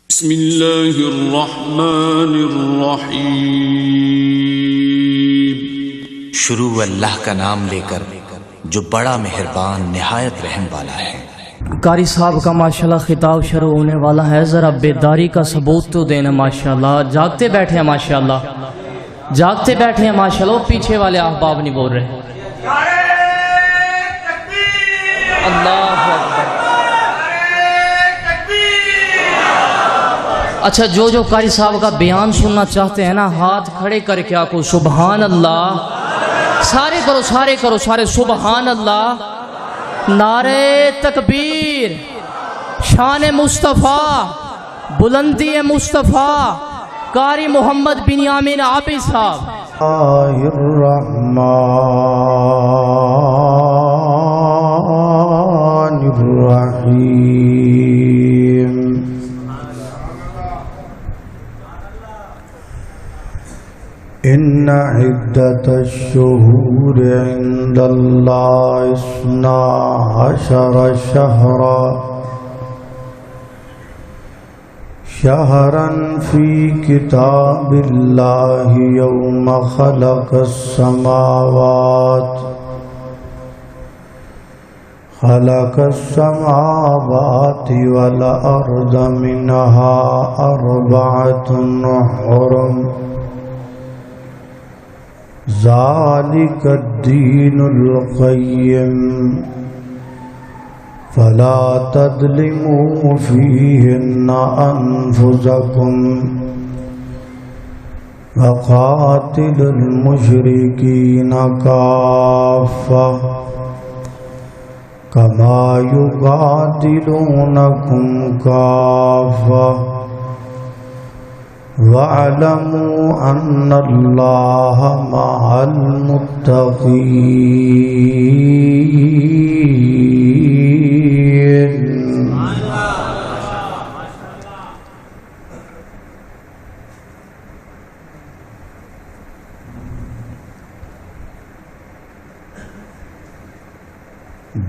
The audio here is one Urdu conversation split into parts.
بسم اللہ الرحمن الرحیم۔ شروع اللہ کا نام لے کر جو بڑا مہربان نہایت رحم والا ہے۔ قاری صاحب کا ماشاءاللہ خطاب شروع ہونے والا ہے، ذرا بیداری کا ثبوت تو دینا ماشاءاللہ۔ جاگتے بیٹھے ہیں ماشاءاللہ، جاگتے بیٹھے ہیں ماشاءاللہ، پیچھے والے احباب نہیں بول رہے۔ اللہ اکبر۔ اچھا، جو قاری صاحب کا بیان سننا چاہتے ہیں نا، ہاتھ کھڑے کر کے آکو سبحان اللہ، سارے کرو سبحان اللہ۔ نعرے تکبیر، شان مصطفیٰ، بلندی مصطفیٰ، قاری محمد بن یامین عابد صاحب۔ الرحمن الرحیم۔ ان عدت الشہور عند اللہ 12 شہرا فی کتاب اللہ یوم خلق السماوات والارض منها 4 حرم ذالک الدین القیم فلا تظلموا فیہن انفسکم وقاتلوا المشرکین کافۃ کما یقاتلونکم کافۃ وَاعْلَمُوا أَنَّ اللَّهَ مَعَ الْمُتَّقِينَ۔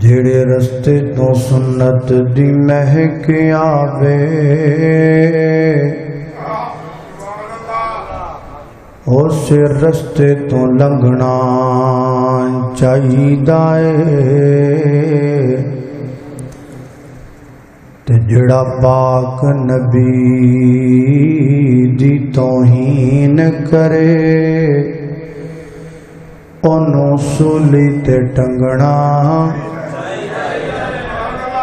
جڑے رستے تو سنت دی مہک آوے، اس رستے تو لنگنا چاہیدا ہے، تے جڑا پاک نبی دی توہین کرے انہوں سولی تے ٹنگنا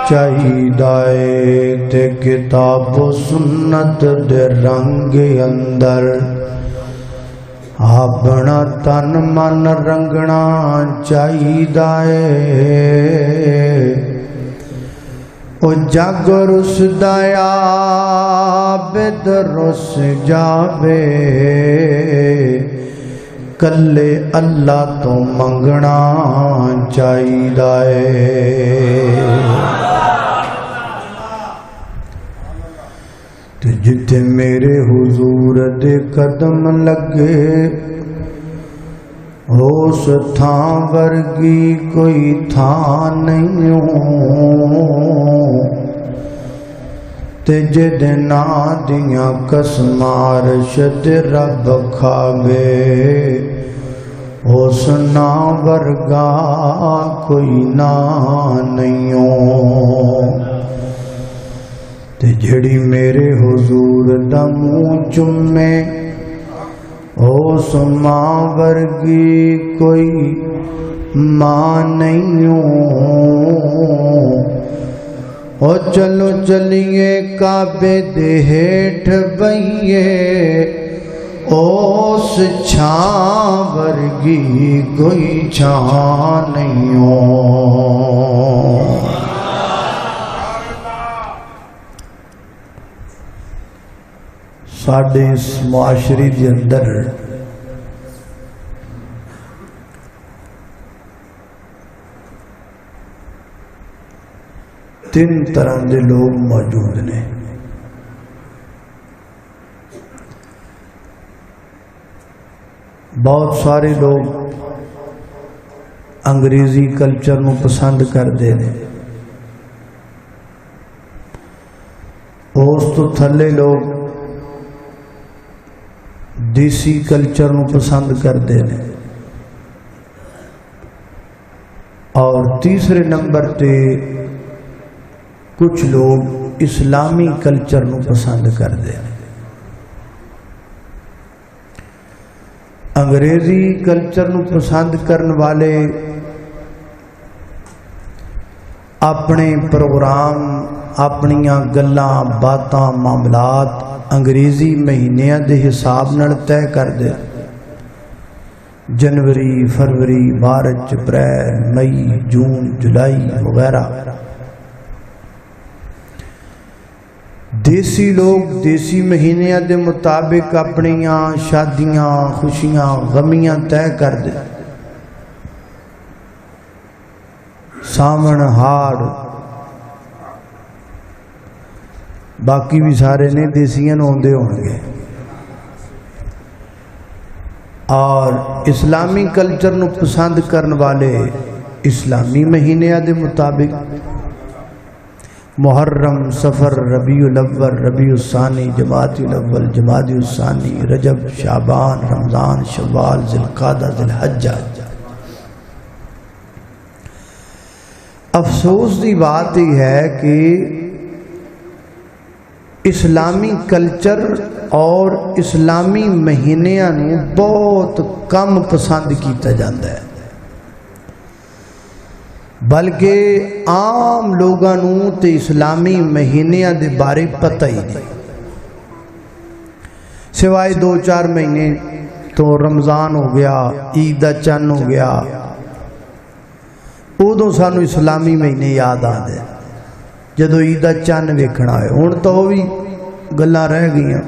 چاہیدا ہے، تے کتاب و سنت دے رنگ اندر اپنا تن من رنگنا چاہیدا ہے۔ او جگ رس دیا بد رس جاوے، کلے اللہ تو منگنا چاہیدا ہے۔ جتھے میرے حضور دے قدم لگے، اس تھاں ورگی کوئی تھاں نہیں تے جدے ناں دیاں قسماں عرش دے رب کھاوے، اس ناں ورگا کوئی ناں نہیں تے جڑی میرے حضور دا منہ چومے، اس ماں ورگی کوئی ماں نہیں او چلو چلیے کعبے دے ہیٹھ بئیے، اس چھاں ورگی کوئی چھاں نہیں ساڈے اس معاشرے کے اندر تین طرح کے لوگ موجود نے۔ بہت سارے لوگ انگریزی کلچر نو پسند کرتے ہیں، اس تو تھلے لوگ دیسی کلچر نو پسند کرتے ہیں، اور تیسرے نمبر تے کچھ لوگ اسلامی کلچر نو پسند کرتے ہیں۔ انگریزی کلچر نو پسند کرن والے اپنے پروگرام، اپنیاں گلاں باتاں معاملات انگریزی مہینیاں دے حساب نال طے کر دے۔ جنوری، فروری، مارچ، اپریل، مئی، جون، جولائی وغیرہ۔ دیسی لوگ دیسی مہینیاں دے مطابق اپنیاں شادیاں، خوشیاں، غمیاں طے کر دے۔ ساون، ہاڑ، باقی بھی سارے نے دیسیاں ہوندے ہوں گے۔ اور اسلامی کلچر نو پسند کرن والے اسلامی مہینیاں دے مطابق محرم، صفر، ربیع الاول، ربیع الثانی، جمادی الاول، جمادی الثانی، رجب، شعبان، رمضان، شوال، ذی القعدہ، ذی الحجہ۔ افسوس دی بات یہ ہے کہ اسلامی کلچر اور اسلامی مہینیاں نو بہت کم پسند کیتا جاتا ہے، بلکہ عام لوگاں نو تے اسلامی مہینیاں دے بارے پتہ ہی نہیں، سوائے 2-4 مہینے تو رمضان ہو گیا، عید دا چن ہو گیا، ادوں سانو اسلامی مہینے یاد آتے جدو عید دا چن ویکھنا ہے۔ ہن تو وہ بھی گلاں رہ گئیاں،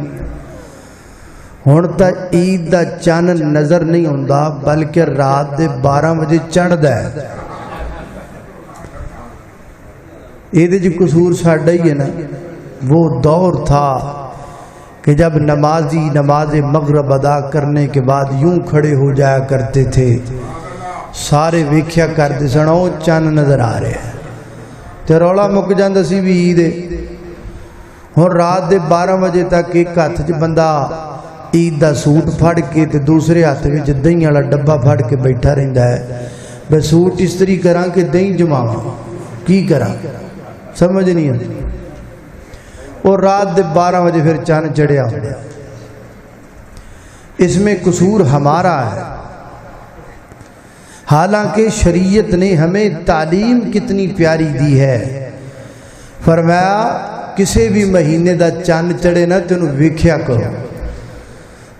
ہن تا عید دا چن نظر نہیں ہوندا بلکہ رات دے 12 بجے چڑھدا ہے۔ یہ جی قصور ساڈا ہی ہے نا۔ وہ دور تھا کہ جب نمازی نماز مغرب ادا کرنے کے بعد یوں کھڑے ہو جایا کرتے تھے، سارے ویکھیا کرتے سن او چن نظر آ رہے ہیں، تے رولا مک جاندا سی بھی عید ہے۔ ہن رات دے 12 بجے تک ایک ہاتھ چ بندہ عید دا سوٹ پھڑ کے تے دوسرے ہاتھ وچ دہی والا ڈبا پھڑ کے بیٹھا رہندا ہے، بے سوٹ استری کراں کہ دہی جماواں، کی کراں سمجھ نہیں آتی۔ اور رات دے 12 بجے پھر چن چڑھیا ہوندا۔ اس میں قصور ہمارا ہے، حالانکہ شریعت نے ہمیں تعلیم کتنی پیاری دی ہے۔ فرمایا کسی بھی مہینے دا چن چڑھے نا تینوں ویکھیا کرو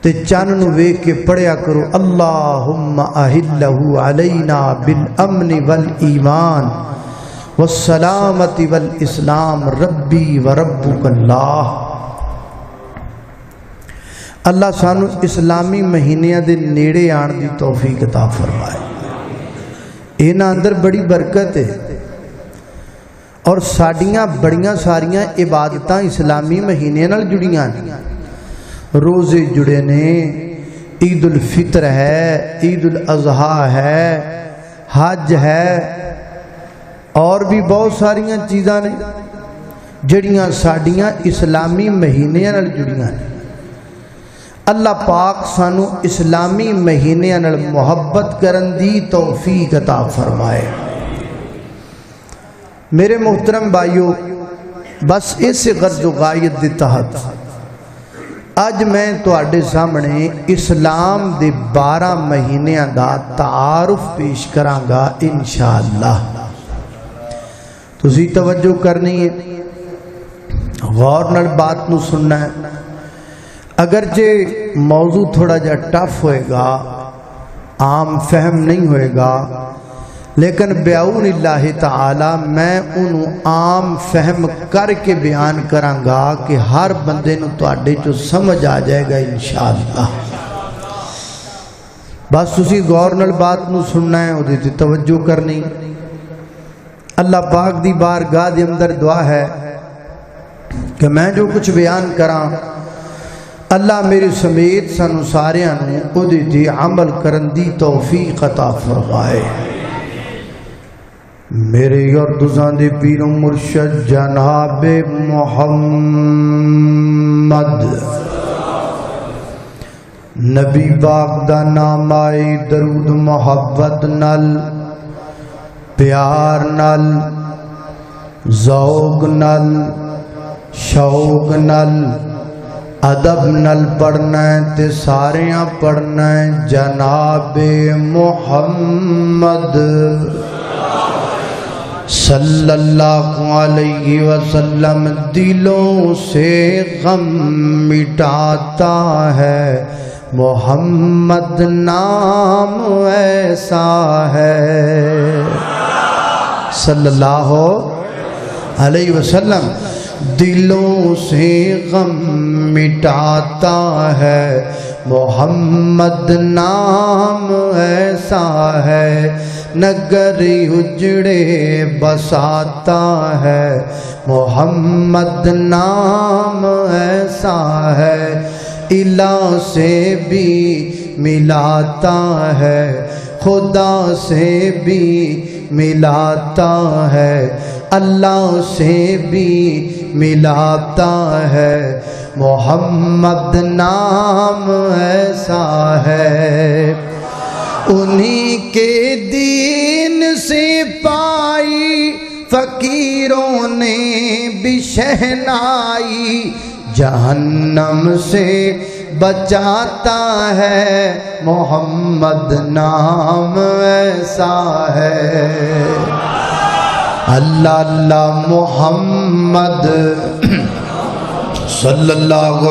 تے چن نو ویکھ کے پڑھیا کرو اللہم اہلہ علینا بالامن والایمان والسلامت والاسلام ربی وربک اللہ۔ اللہ سانو اسلامی مہینیاں دے نیڑے آن دی توفیق عطا فرمائے۔ اینا اندر بڑی برکت ہے، اور ساڑیاں بڑیاں ساریاں عبادتاں اسلامی مہینے نال جڑیاں ہیں۔ روزے جڑے نے، عید الفطر ہے، عید الاضحیٰ ہے، حج ہے، اور بھی بہت ساریاں چیزاں نے جڑیاں ساڑیاں اسلامی مہینے نال جڑیاں ہیں۔ اللہ پاک سانو اسلامی مہینے نال محبت کرن دی توفیق عطا فرمائے۔ میرے محترم بھائیو، بس اس غرض و غایت دے تحت اج میں تواڈے سامنے اسلام دے 12 مہینیاں دا تعارف پیش کراں گا انشاءاللہ۔ تسی توجہ کرنی ہے، غور نال بات نو سننا ہے۔ اگرچہ موضوع تھوڑا جا ٹف ہوئے گا، عام فہم نہیں ہوئے گا، لیکن بعون اللہ تعالی میں انہوں عام فہم کر کے بیان کراں گا کہ ہر بندے نو تواڈے چو سمجھ آ جائے گا انشاءاللہ۔ بس تسی غور نال بات نو سننا ہے، اودے تے توجہ کرنی۔ اللہ پاک دی بارگاہ دے اندر دعا ہے کہ میں جو کچھ بیان کراں اللہ میرے سمیت سانو ساریاں نوں اودے تے عمل کرن دی توفیق عطا فرمائے۔ میرے اور تساں دے پیر و مرشد جناب محمد نبی پاک دا نام آئی درود محبت نل پیار نل ذوق نل شوق نل ادب نل پڑھنا ہے تے ساریاں پڑھنا ہے جناب محمد صلی اللہ علیہ وسلم دلوں سے غم مٹاتا ہے محمد نام ایسا ہے صلی اللہ علیہ وسلم دلوں سے غم مٹاتا ہے محمد نام ایسا ہے نگر اجڑے بساتا ہے محمد نام ایسا ہے الہ سے بھی ملاتا ہے خدا سے بھی ملاتا ہے اللہ سے بھی ملاتا ہے محمد نام ایسا ہے انہی کے دین سے پائی فقیروں نے بھی شہنائی جہنم سے بچاتا ہے محمد نام ایسا ہے اللہ اللہ محمد صلی اللہ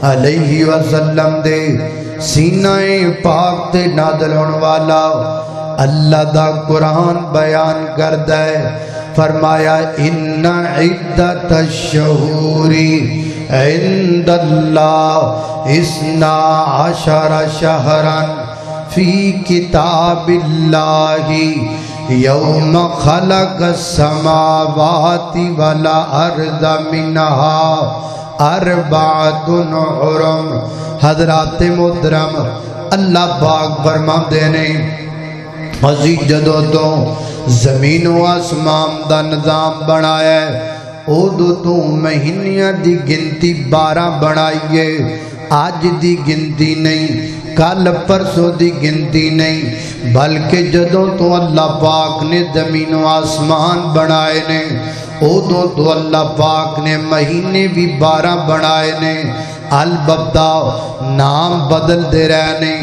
علیہ وسلم دے سینہ پاک تے نازل ہونے والا اللہ دا قرآن بیان کردا ہے فرمایا ان عدت الشہور عند اللہ 12 شہرا فی کتاب اللہ یوم خلق السماوات والارض منہا 4 حرم حضرات محترم اللہ پاک فرماندے نے عزیز جدو تو زمین و آسمان دا نظام بنایا ہے ادو تو مہینیاں دی گنتی 12 بنائیے آج دی گنتی نہیں کل پرسوں دی گنتی نہیں بلکہ جدوں تو اللہ پاک نے زمین و آسمان بنائے نے ادو تو اللہ پاک نے مہینے بھی 12 بنائے نے البتہ نام بدل دے رہنے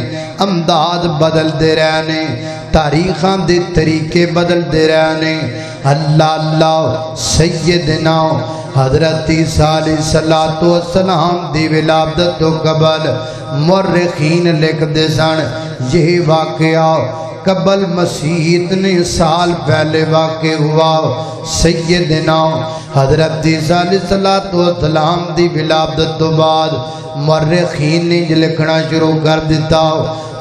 امداد بدل دے رہنے تاریخاں دے طریقے بدل دے رہنے اللہ اللہ سیدنا حضرت عیسیٰ علیہ السلام دی ولادت تو قبل مورخین لکھ دے سن یہ واقعہ قبل مسیح اتنے سال پہلے واقع ہوا سیدنا حضرت عیسیٰ علیہ السلام دی ولادت تو بعد مورخین نے لکھنا شروع کر دیتا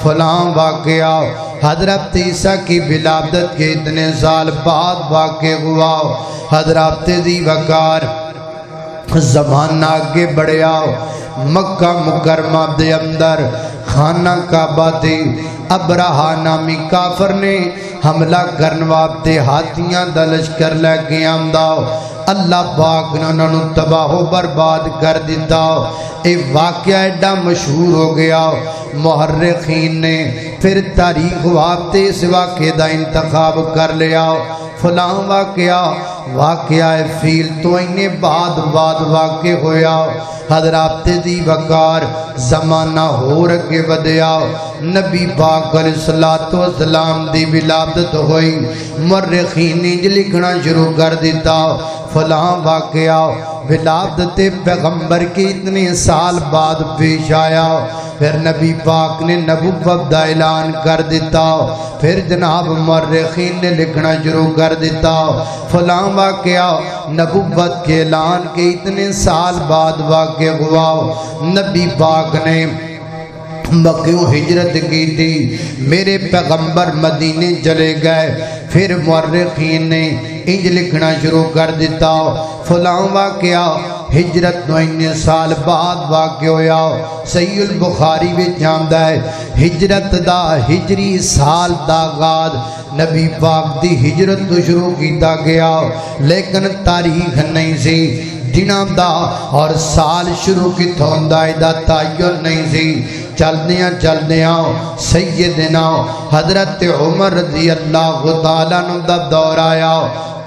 فلاں واقعہ حضرت عیسیٰ کی ولادت کے اتنے سال بعد واقع ہوا حضرت ذی وقار زمانہ آگے بڑھیا مکہ مکرمہ دے اندر خانہ کعبہ تھی ابرہا نامی کافر نے حملہ کرنواتے ہاتھیاں دا لشکر لے کے آمدا اللہ پاک نے انہوں تباہ و برباد کر دیتا اے واقعہ ایڈا مشہور ہو گیا محرخین نے پھر تاریخ وابتے اس واقعہ دا انتخاب کر لیا فلاں واقعہ فیل تو انہیں بعد واقع ہویا حضرات ذی وقار زمانہ ہو رکھے ودیا نبی پاک علیہ السلام دی ولادت ہوئی مرخین نے لکھنا شروع کر دیتا فلاں واقعہ ولادت پیغمبر کے اتنے سال بعد پیش آیا پھر نبی پاک نے نبوت دا اعلان کر دیتا پھر جناب مرخین نے لکھنا شروع کر دیتا فلاں واقعہ نبوت کے اعلان کے اتنے سال بعد واقع ہوا نبی پاک نے مکیوں ہجرت کی تھی میرے پیغمبر مدینے چلے گئے پھر مورخین نے انج لکھنا شروع کر دیتا فلاں واقعہ ہجرت نو اننے سال بعد واقع ہویا صحیح البخاری وچ آندا ہے ہجرت دا ہجری سال دا آغاز نبی پاک دی ہجرت تو شروع کیتا گیا لیکن تاریخ نہیں سی دناں دا اور سال شروع کیتھوں ہوندا دا تعین نہیں سی چلدیاں سیدنا حضرت عمر رضی اللہ تعالیٰ عنہ دا دور آیا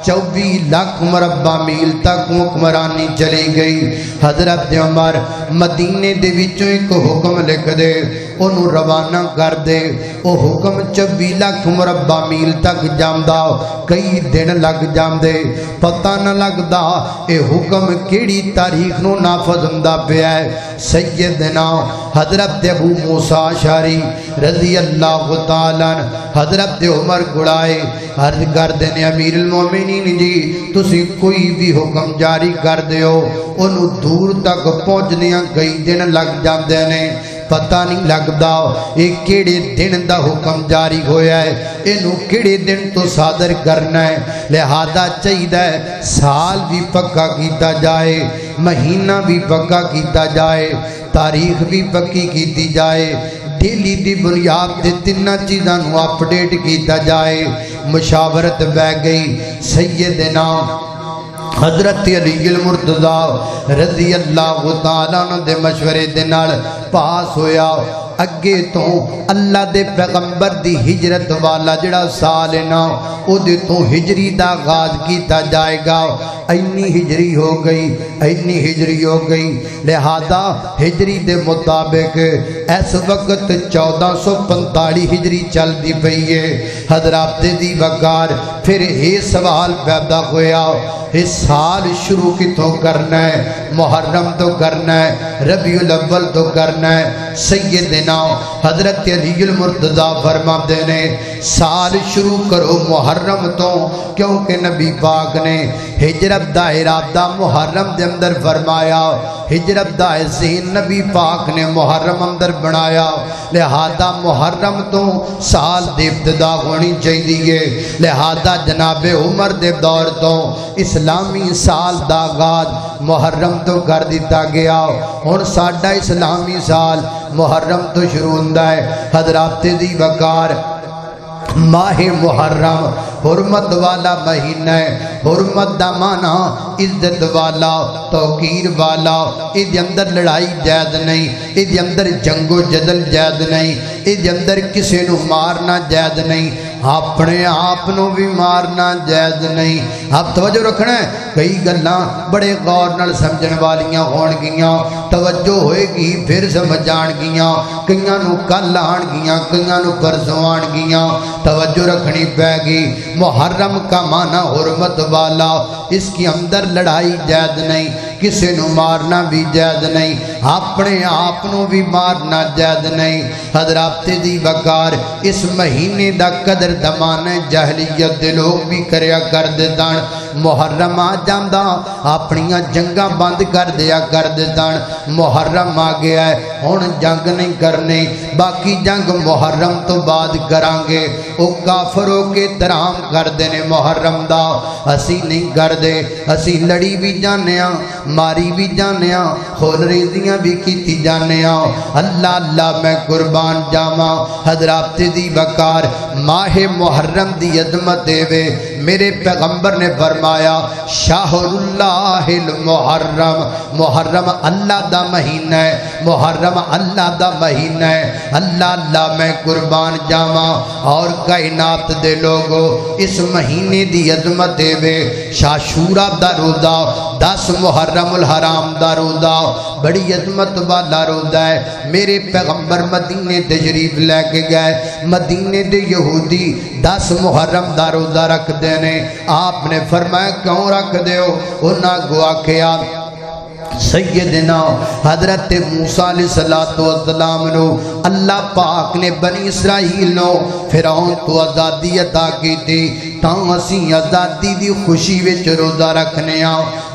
24 لاکھ مربع میل تک حکمرانی چلی گئی حضرت عمر مدینے دے وچوں ایک حکم لکھ دے انہوں روانہ کر دے وہ حکم 24 لاکھ مربع میل تک جامدا کئی دن لگ جاندے پتہ نہ لگدا اے حکم کیڑی تاریخ نو نافذ ہوندا پیا ہے سیدنا حضرت ابو موسیٰ اشعری رضی اللہ تعالیٰ حضرت عمر گڑائے عرض کر دینے امیر المومنین جی تسی کوئی بھی حکم جاری کر دیو انہوں دور تک پہنچ دیا کئی دن لگ جاندے نے پتہ نہیں لگدا یہ کیڑے دن دا حکم جاری ہویا ہے انہوں کیڑے دن تو صادر کرنا ہے لہذا چاہیے سال بھی پکا کیتا جائے مہینہ بھی پکا کیتا جائے تاریخ بھی پکی کیتی جائے ڈیلی دی بنیاد دے تینہ چیزاں نو اپڈیٹ کیتا جائے مشاورت بہ گئی سیدنا حضرت علی المرتضی رضی اللہ تعالیٰ عنہ دے مشورے دے نال پاس ہویا اگے تو اللہ دے پیغمبر دی ہجرت والا جڑا سال ہے نا او دے تو ہجری دا آغاز کیتا جائے گا اینی ہجری ہو گئی لہذا ہجری دے مطابق اس وقت 1445 ہجری چل دی پئی ہے حضرات دی وقار پھر یہ سوال پیدا ہویا اس سال شروع کتوں کرنا ہے محرم تو کرنا ہے ربیع الاول تو کرنا ہے سیدنا حضرت علی المرتضی فرماتے نے سال شروع کرو محرم تو کیونکہ نبی پاک نے ہجرت دا ارادہ محرم دے اندر فرمایا ہجرت دا ذہن نبی پاک نے محرم اندر بنایا لہذا محرم تو سال دی ابتدا ہونی چاہیے لہذا جناب عمر دے دور تو اسلامی سال دا آغاز محرم تو کر دیتا گیا ہن ساڈا اسلامی سال محرم تو شروع ہوندا ہے حضرات دی وقار ماہ محرم حرمت والا مہینہ ہے حرمت دا معنی عزت والا توقیر والا اس اندر لڑائی جائز نہیں اس اندر جنگ و جدل جائز نہیں اس اندر کسی نو مارنا جائز نہیں اپنے آپ نو بھی مارنا جائز نہیں اب توجہ رکھنا ہے کئی گلاں بڑے غور نال سمجھن والیاں ہون گیاں توجہ ہوئے گی پھر سمجھ آن گیاں کئیاں نو کل آن گیاں کئیاں نو پرسوں آن گیاں توجہ رکھنی پے گی محرم کا معنی حرمت والا اس کی اندر لڑائی جائز نہیں کسی نو مارنا بھی جائز نہیں اپنے آپ نو بھی مارنا جائز نہیں حضرات دی وقار اس مہینے دا قدر دمانے جہلیت دے لوگ بھی کریا کر دیتان محرم آ جاندہ اپنیاں جنگاں بند کر دیا کر دیتان محرم آ گیا ہے ہون جنگ نہیں کرنے باقی جنگ محرم تو بعد کرانگے او کافروں کے ترام کر دینے محرم دا اسی نہیں کر دے اسی لڑی بھی جانیاں ماری بھی جانیاں خون ریزیاں بھی کیتی جانیاں اللہ اللہ میں قربان جاما حضرات دی وقار ماہ محرم دی عظمت دے وے میرے پیغمبر نے فرمایا شہر اللہ المحرم محرم اللہ دا مہینہ ہے محرم اللہ دا مہینہ ہے اللہ اللہ میں قربان جاما اور کائنات دے لوگو اس مہینے دی عظمت دے وے عاشورا دا روزہ 10 محرم الحرام دا روزہ بڑی عظمت والا روزہ ہے میرے پیغمبر مدینے تشریف لے کے گئے مدینے دے یہودی 10 محرم دا روزہ رکھ دینے آپ نے فرمایا کیوں رکھ دیو انہاں گوا کیا سیدنا حضرت موسیٰ علیہ السلام نو اللہ پاک نے بنی اسرائیل نو فرعون تو آزادی عطا کی تھی تاں اسی آزادی دی خوشی وچ روزہ رکھنے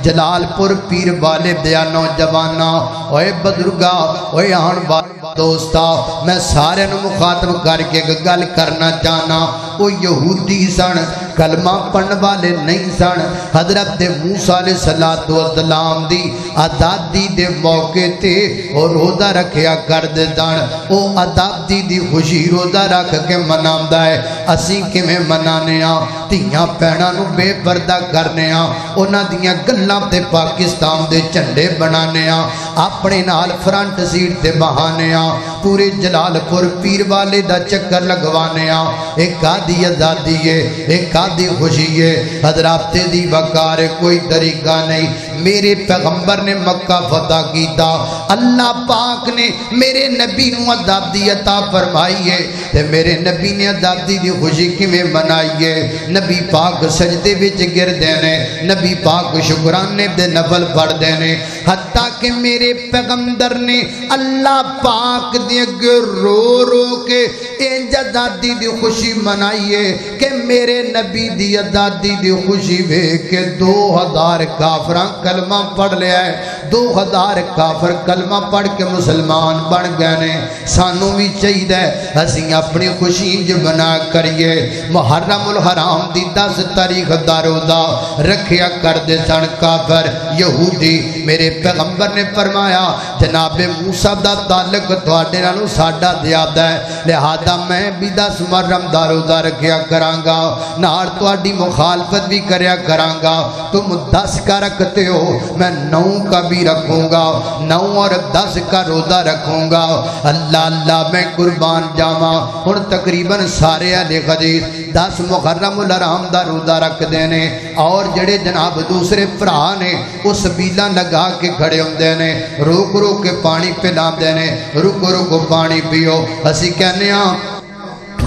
جلال پور پیر والے دیا نوجوانا اوے بزرگا اوے آن والے دوستا میں سارے نو مخاطب کر کے گل کرنا چاہنا وہ یہودی سن کلمہ پڑھن والے نہیں سن۔ حضرت موسیٰ علیہ السلام دی آزادی دے موقع تے اور روزہ رکھیا کردے سن۔ او آزادی دی خوشی روزہ رکھ کے مناوندا ہے۔ اسی کیویں منانے ہاں؟ دھیاں بھیناں نوں بے پردہ کرنے ہاں، انہاں دیاں گلاں تے پاکستان دے جھنڈے بنانے ہاں، اپنے نال فرنٹ سیٹ تے بہانے ہاں، پورے جلال پور پیر والے دا چکر لگوانے ہاں۔ ایک آدھی آزادی ہے، ایک آدھی خوشی ہے۔ حضرات دی وقار کوئی طریقہ نہیں۔ میرے پیغمبر نے مکہ فتح کیتا، اللہ پاک نے میرے نبی نو آزادی عطا فرمائی ہے، تے میرے نبی نے آزادی دی خوشی کیویں منائی ہے؟ نبی پاک سجدے وچ گردے نے، نبی پاک شکرانے دے نفل پڑھدے نے، حتیٰ کہ میرے پیغمبر نے اللہ پاک دے اگے رو رو کے انج آزادی دی خوشی منائی ہے کہ میرے نبی دی آزادی دی خوشی ویکھ کے 2000 کافراں کلمہ پڑھ لیا ہے۔ 2000 کافر کلمہ پڑھ کے مسلمان بن گئے نے۔ سانوں بھی چاہیے اسی اپنی خوشی جو بنا کریے۔ محرم الحرام دی 10 تاریخ دا روزہ رکھیا کردے سن کافر یہودی۔ میرے پیغمبر نے فرمایا جناب موسیٰ دا تعلق تواڈے نالوں ساڈا زیادہ ہے، لہذا میں بھی 10 محرم دا روزہ رکھیا کرانگا، نال تواڈی مخالفت بھی کریا کرانگا۔ تم 10 کا رکھتے ہو، میں 9 کا بھی رکھوں گا، 9 اور 10 کا روزہ رکھوں گا۔ اللہ اللہ میں قربان جاواں۔ ہن تقریباً سارے اہل حدیث 10 محرم الحرام دا روزہ رکھ دینے، اور جڑے جناب دوسرے بھرا نے وہ سبیلاں لگا کے کھڑے ہوندے نے، روک روک کے پانی پلاندے نے، رکو رکو پانی پیو۔ اسی کہنے ہاں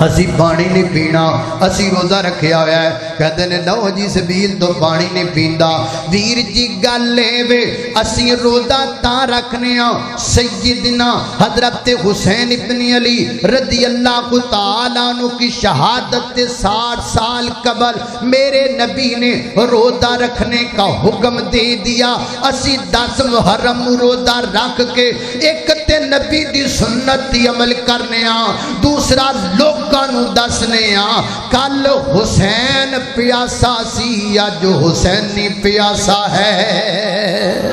اسی پانی نہیں پینا، اسی روزہ رکھیا ہوا ہے، کہتے ہیں لو جی سبیل تو پانی نہیں پیندا۔ ویر جی گل وے اسی روزہ تا رکھنے ہاں سیدنا حضرت حسین ابن علی رضی اللہ تعالیٰ عنہ کی شہادت 60 سال قبل میرے نبی نے روزہ رکھنے کا حکم دے دیا۔ اسی 10 محرم روزہ رکھ کے ایک تے نبی دی سنت دی عمل کرنے ہاں، دوسرا لوگ کانو دسنے ہاں کل حسین پیاسا سی اج حسینی پیاسا ہے۔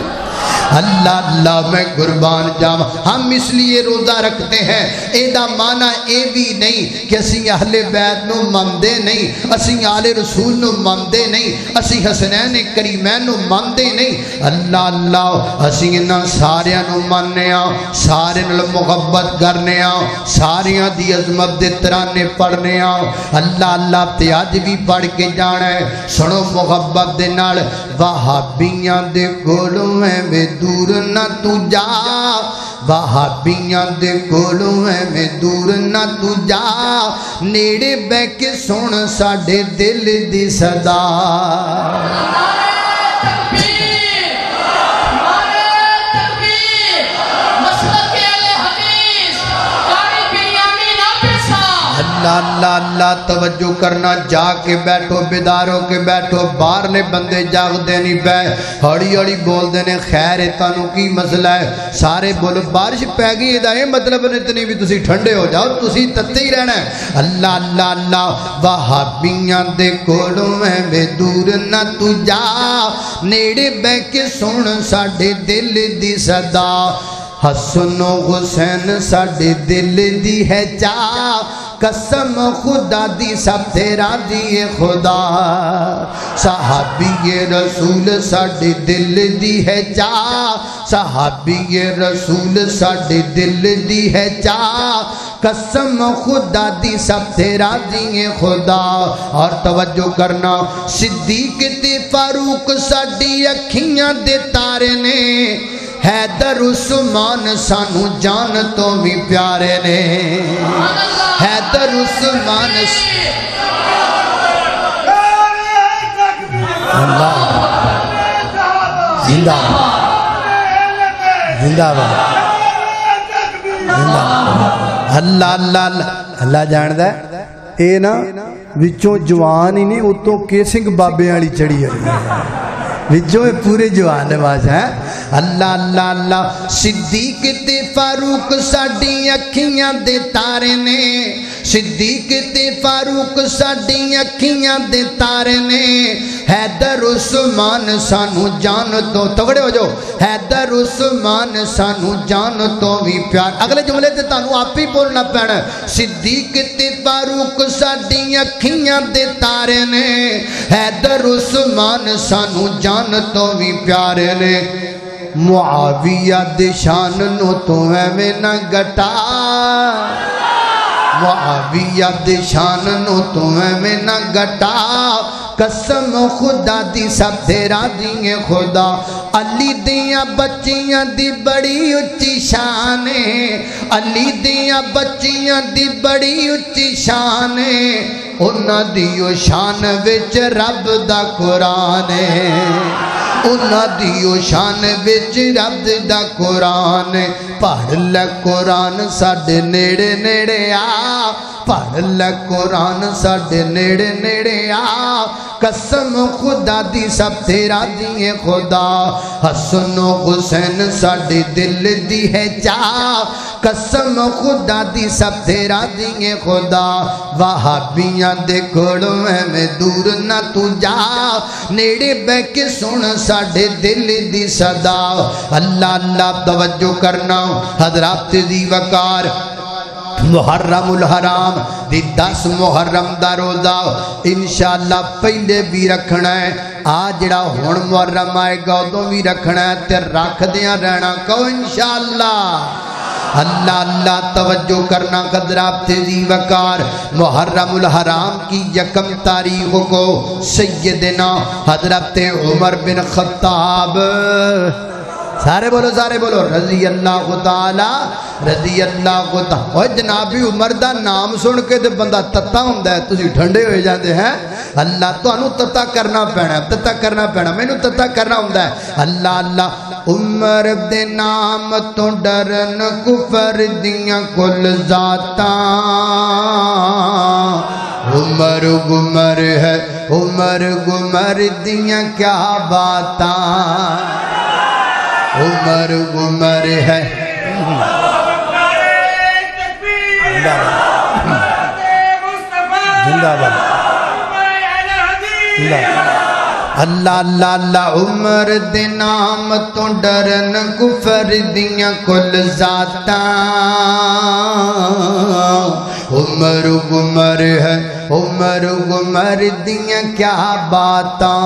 اللہ اللہ میں قربان جاواں۔ ہم اس لیے روزہ رکھتے ہیں، ایدا معنی اے بھی نہیں کہ اسی اہل بیت نو مندے نہیں، اسی آل رسول نو مندے نہیں، اسی حسنین کریمین نو مندے نہیں۔ اللہ اللہ اسی انہاں ساریاں نو مننے ہاں، سارے نال محبت کرنے ہاں، ساریاں دی عظمت دے ترانے پڑھنے ہاں۔ اللہ اللہ تے اج بھی پڑھ کے جانا ہے، سنو محبت دے نال۔ وہابیاں دے کولوں میں دور نہ تو جا، وہابیاں دے کولوں میں دور نہ تو جا، نیڑے بہ کے سن ساڈے دل دی صدا۔ اللہ اللہ توجہ کرنا، جا کے بیٹھو، بیدار ہو کے بیٹھو۔ باہرلے بندے جاگدے نہیں پے، ہڑی ہڑی بول دینے خیر ہے تانوں کی مسئلہ ہے، سارے بولو بارش پہ گئی ہے، یہ مطلب نہیں اتنی بھی تسی ٹھنڈے ہو جاؤ، تسی تتے ہی رہنا ہے۔ اللہ اللہ اللہ وہابیاں دے کولوں میں دور نہ تو جا، نیڑے بہ کے سن ساڈے دل دی صدا۔ حسن و حسین ساڈے دل دی ہے چاہ، قسم خدا دی سب تیرا دی خدا۔ صحابی رسول ساڈے دل دی ہے چاہ، صحابی رسول ساڈے دل دی ہے چاہ، قسم خدا دی سب تیرا دی خدا۔ اور توجہ کرنا، صدیق تے فاروق ساڈی اکھیاں دے تارے نے، حیدر عثمان سانو جان تو بھی پیارے نے، حیدر عثمان اللہ زندہ زندہ اللہ اللہ اللہ جاندہ ہے۔ اے نا وچوں جوان ہی نہیں، اتوں کیسنگ بابے والی چڑی ہے، وچوں پورے جوان نواز ہے۔ اللہ اللہ اللہ صدیق تے فاروق ساڈی اکھیاں دے تارے نے، صدیق تے فاروق ساڈی اکھیاں دے تارے نے حیدر عثمان سانو جان تو تگڑے ہو جو حیدر عثمان سانو جان تو بھی پیار اگلے جملے تے تانوں آپ ہی بولنا پینا صدیق تے فاروق ساڈی اکھیاں دے تارے نے حیدر عثمان سانو جان تو بھی پیارے نے معاویہ دے شان نو تو ایویں نہ گٹا معاویہ دے شان نو تو ایویں نہ گٹا قسم خدا دی سب تیرا دیئے خدا علی دیاں بچیاں دی بڑی اچھی شان ہے علی دیاں بچیاں دی بڑی اچھی شان ہے انہاں دیو شان وچ رب دا قرآن ہے انہاں دیو شان وچ رب دا قرآن ہے پڑھ لے قرآن ساڈے نیڑے نیڑے آ پڑھ لے قرآن ساڈے نیڑے نیڑے آ قسم خدا دی سب تیرا دیئے خدا حسن و حسین ساڈے دل دی ہے چاہ قسم خدا دی سب تیرا دیئے خدا وہابیاں دے کھڑوں میں دور نہ تو جا نیڑے بے کے سن ساڈے دل دی صدا اللہ اللہ توجہ کرنا حضرات دی وقار محرم الحرام دی 10 محرم دا روزہ انشاءاللہ پہلے بھی رکھنا ہے آج جڑا ہون محرم آئے گا ادوں بھی رکھنا ہے تے رکھ دیاں رہنا کہو انشاءاللہ اللہ اللہ توجہ کرنا قدرات تیزی وقار محرم الحرام کی 1 تاریخ کو سیدنا حضرت عمر بن خطاب سارے بولو رضی اللہ تعالی رضی اللہ تعالی اور جنابی عمر دا نام سن کے دے بندہ تتا ہوندہ ہے تسی ٹھنڈے ہوئے جاندے ہیں اللہ تو انہوں تتا کرنا پینا میں انہوں تتا کرنا ہوندہ ہے اللہ اللہ عمر دے نام تو ڈرن کفر دیاں کل ذاتاں عمر گمر ہے عمر گمر دیاں کیا باتاں عمر گمر ہے اللہ اللہ اللہ عمر دے نام تو ڈرن کفر دیاں کل ذاتاں عمر گمر ہے عمر گمر دیاں کیا باتاں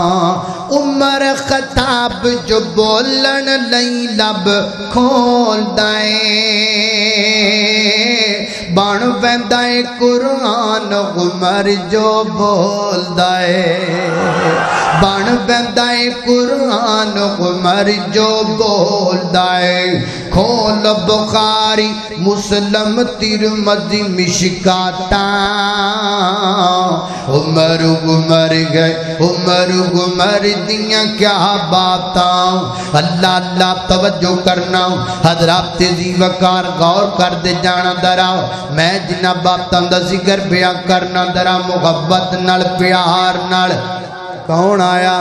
عمر خطاب جو بولن لئی لب کھول دائیں بان ویندائے قرآن عمر جو بول دائے بان ویندائے قرآن عمر جو بول دائے کھول بخاری مسلم ترمذی مشکاتاں عمر گمر گئے عمر گمر دیاں کیا باتاں اللہ اللہ توجہ کرنا حضرات تیزی وقار غور کر دے جانا درا میں جنہ باتاں دا ذکر بیان کرنا درا محبت نال پیار نال کون آیا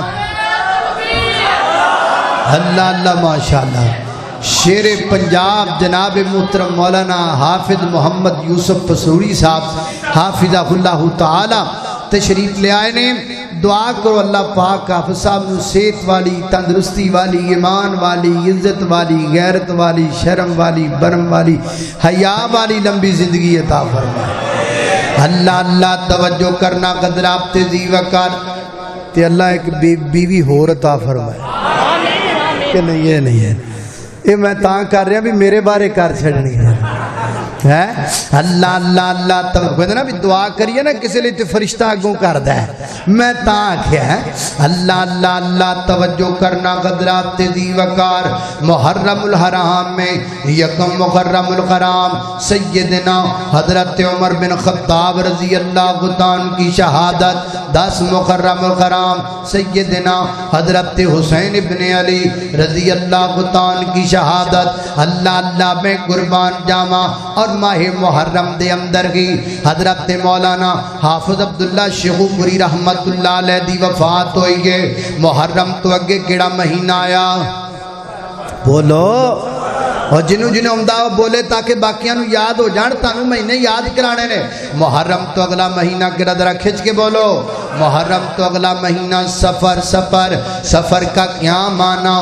اللہ اللہ ماشاءاللہ شیر پنجاب جناب محترم مولانا حافظ محمد یوسف پسوری صاحب حافظہ اللہ تعالی تشریف لے آئے نے دعا کرو اللہ پاک حافظ صاحب نو صحت والی تندرستی والی ایمان والی عزت والی غیرت والی شرم والی برم والی حیا والی لمبی زندگی عطا فرمائے اللہ اللہ توجہ کرنا قدرات تیزی وقار تے اللہ ایک بیوی ہور عطا فرمائے کہ نہیں یہ نہیں ہے یہ میں تاں کر رہا بھی میرے بارے کر چھڑنی ہے اللہ اللہ اللہ کہتے نا بھی دعا کریے نا کسی لئے تے فرشتہ آگوں کر دے میں تاں کیا ہے اللہ اللہ اللہ توجہ کرنا قدرات تیزی وقار محرم الحرام میں 1 محرم الحرام سیدنا حضرت عمر بن خطاب رضی اللہ عنہ کی شہادت 10 محرم الحرام سیدنا حضرت حسین بن علی رضی اللہ عنہ کی شہادت اللہ اللہ میں قربان جامع اور ماہ محرم دے اندر کی حضرت مولانا حافظ عبداللہ شیخوپوری رحمت اللہ علیہ دی وفات ہوئی گے محرم تو اگے کیڑا مہینہ آیا بولو اور جنوں جنوں آمدا وہ بولے تاکہ باقیاں نو یاد ہو جان. تانوں مہینے یاد کرانے نے. محرم تو اگلا مہینہ کہڑا ذرا کھچ کے بولو. محرم تو اگلا مہینہ سفر. سفر سفر کا کیا معنی؟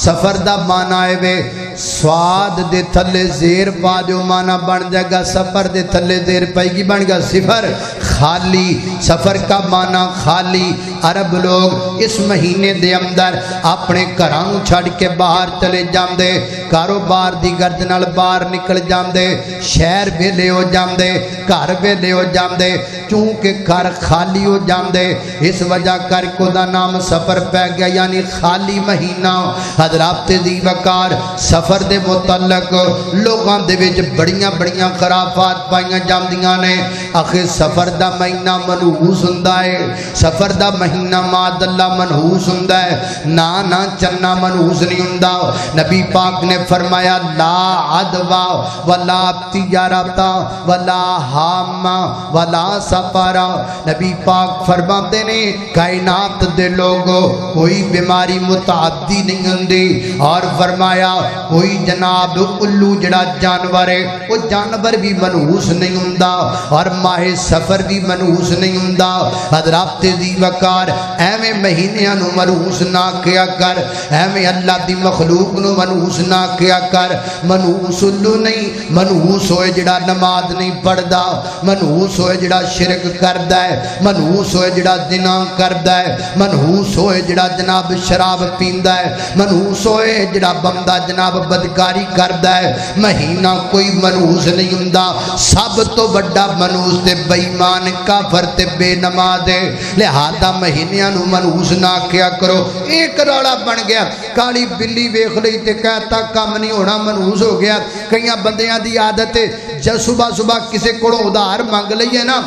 سفر دا معنی ہے وے سواد دے تھلے زیر پا دیو معنی بن جائے گا. سفر دے تھلے زیر پائے گی بن گا صفر خالی. سفر کا معنی خالی. عرب لوگ اس مہینے دے اندر اپنے گھروں چھڑ کے باہر چلے جاندے. کاروبار دی گرد نال باہر نکل جاندے. شہر ویلے ہو جاندے. گھر ویلے ہو جاندے. چونکہ گھر خالی ہو جاندے اس وجہ کر کو دا نام سفر پہ گیا یعنی خالی مہینہ. حضرات دی وقار سفر دے متعلق لوگاں دے وچ بڑیاں بڑیاں خرافات پائیاں جاندیاں نے. آخر سفر دا مہینہ منحوس ہوندا ہے. سفر دا مہینہ ماد اللہ منحوس ہوندا ہے. نا چنا منحوس نہیں ہوندا. نبی پاک نے فرمایا لا عدوا ولا تجارتا ولا حام ولا سفارا. نبی پاک فرماتے نے کائنات دے لوگوں کوئی بیماری متعدی نہیں ہوندی. اور فرمایا کوئی جناب الو جڑا جانور ہے وہ جانور بھی منحوس نہیں ہوندا اور ماہ سفر بھی منحوس نہیں ہوندا. حضرات دی وقار ایویں مہینیاں نو منحوس نہ کیا کر. ایویں اللہ دی مخلوق نو منحوس نہ کیا کر. منحوس الو نہیں. منحوس ہوئے جڑا نماز نہیں پڑھدا. منحوس ہوئے جڑا شرک کردا ہے. منحوس ہوئے جڑا زنا کردا ہے. منحوس ہوئے جڑا جناب شراب پیندا ہے. منحوس ہوئے جڑا بندہ جناب بدکاری کردا ہے. مہینہ کوئی منحوس نہیں ہوندا. سب تو بڑا منحوس تے بے ایمان کافر تے بے نماز ہے. لہذا مہینیاں نو منحوس نہ کیا کرو. ایک روڑا بن گیا کالی بلی ویکھ لئی تے کہتا کام نہیں ہونا منحوس ہو گیا. کئیاں بندیاں دی عادت ہے جب صبح صبح کسے کولوں ادھار مانگ لئیے نا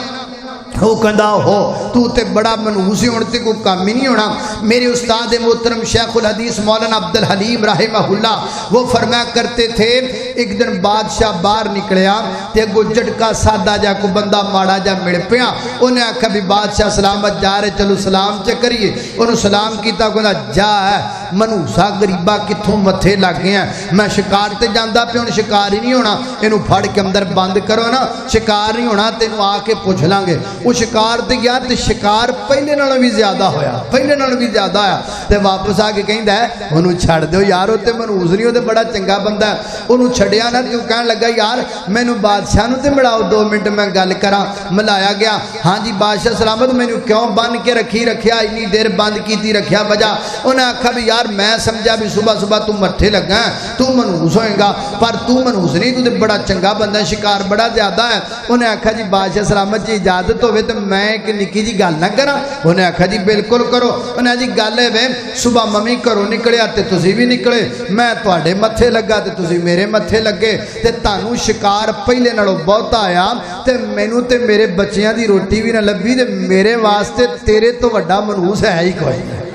وہ کہندا ہو تو تے بڑا منحوس ہی ہونے تے کوئی کام ہی نہیں ہونا. میرے استاد محترم شیخ الحدیث مولانا عبدالحلیم رحمہ اللہ وہ فرمایا کرتے تھے ایک دن بادشاہ باہر نکلیا تے اگو جھٹکا سادہ جا کو بندہ ماڑا جا مڑ پیا. انہیں آکھا بھی بادشاہ سلامت جا رہے چلو سلام چے کریے. انہوں سلام کیتا کہندا جا ہے منحوسا غریبا کتھوں متھے لگ گئے ہیں. میں شکار تے جاندا پیا ہن شکار ہی نہیں ہونا. اینو پھڑ کے اندر بند کرو نا شکار نہیں ہونا. تینوں آ کے پوچھ لیں گے. وہ شکار تے گیا تے شکار پہلے نالوں بھی زیادہ ہویا. پہلے نالوں بھی زیادہ آیا تے واپس آ کے کہندا ہے انہوں چھڑ دیو یار تے منحوس نہیں ہو تے بڑا چنگا بندہ ہے. انہوں چھڑیا نہ کیوں کہنے لگا یار مینوں بادشاہ نو تے ملاؤ 2 منٹ میں گل کراں. ملایا گیا. ہاں جی بادشاہ سلامت مینوں کیوں بند کے رکھیا اتنی دیر بند کیتی رکھیا وجہ. انہیں آکھا بھی یار میں سمجھا بھی صبح صبح تو مٹھے لگا ہے تو منحوس ہوئے گا پر تو منحوس نہیں تو تے بڑا چنگا بندہ شکار بڑا زیادہ ہے. انہیں آکھا جی بادشاہ سلامت جی اجازت ہوئے تو میں ایک نکی جی گل نہ کرا. انہیں آکھا جی بالکل کرو. انہیں جی گل ہے وے صبح ممی گھروں نکلیا تے تسی بھی نکلے میں تواڈے متھے لگا تے تسی میرے متھے لگے تے تانوں شکار پہلے نالوں بہت آیا تے مینوں تے میرے بچیاں دی روٹی بھی نہ لبھی تے میرے واسطے تیرے تو وڈا منحوس ہے ہی کوئی نہیں.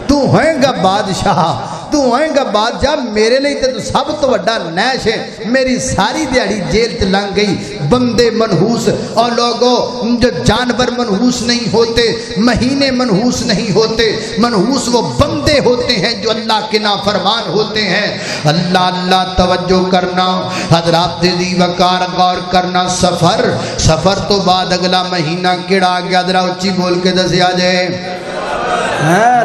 تو ہوئیں گا بادشاہ تو ہوئیں گا بادشاہ میرے لئے تو سب تو وڈا نیش ہے. میری ساری دیاری جیل تے لنگ گئی. بندے منحوس اور لوگوں جو جانور منحوس نہیں ہوتے مہینے منحوس نہیں ہوتے. منحوس وہ بندے ہوتے ہیں جو اللہ کے نافرمان ہوتے ہیں. اللہ اللہ توجہ کرنا حضرات دی وقار غور کرنا. سفر تو بعد اگلا مہینہ کیڑا آ گیا ذرا اچھی بول کے دسیا جائے.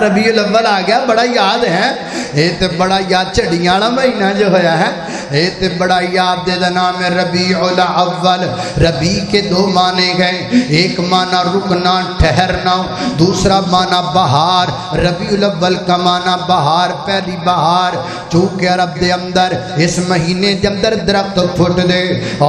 ربیع الاول آ گیا بڑا یاد ہے. یہ تے بڑا یاد چڑیاں والا مہینہ جو ہویا ہے یہ تے بڑا یاد دے دا نام ہے ربیع الاول. ربیع کے 2 معنی گئے. ایک معنی رکنا ٹھہرنا دوسرا معنی بہار. ربیع الاول کا معنی بہار پہلی بہار. چونکہ عرب دے اندر اس مہینے دے اندر درخت پھٹ دے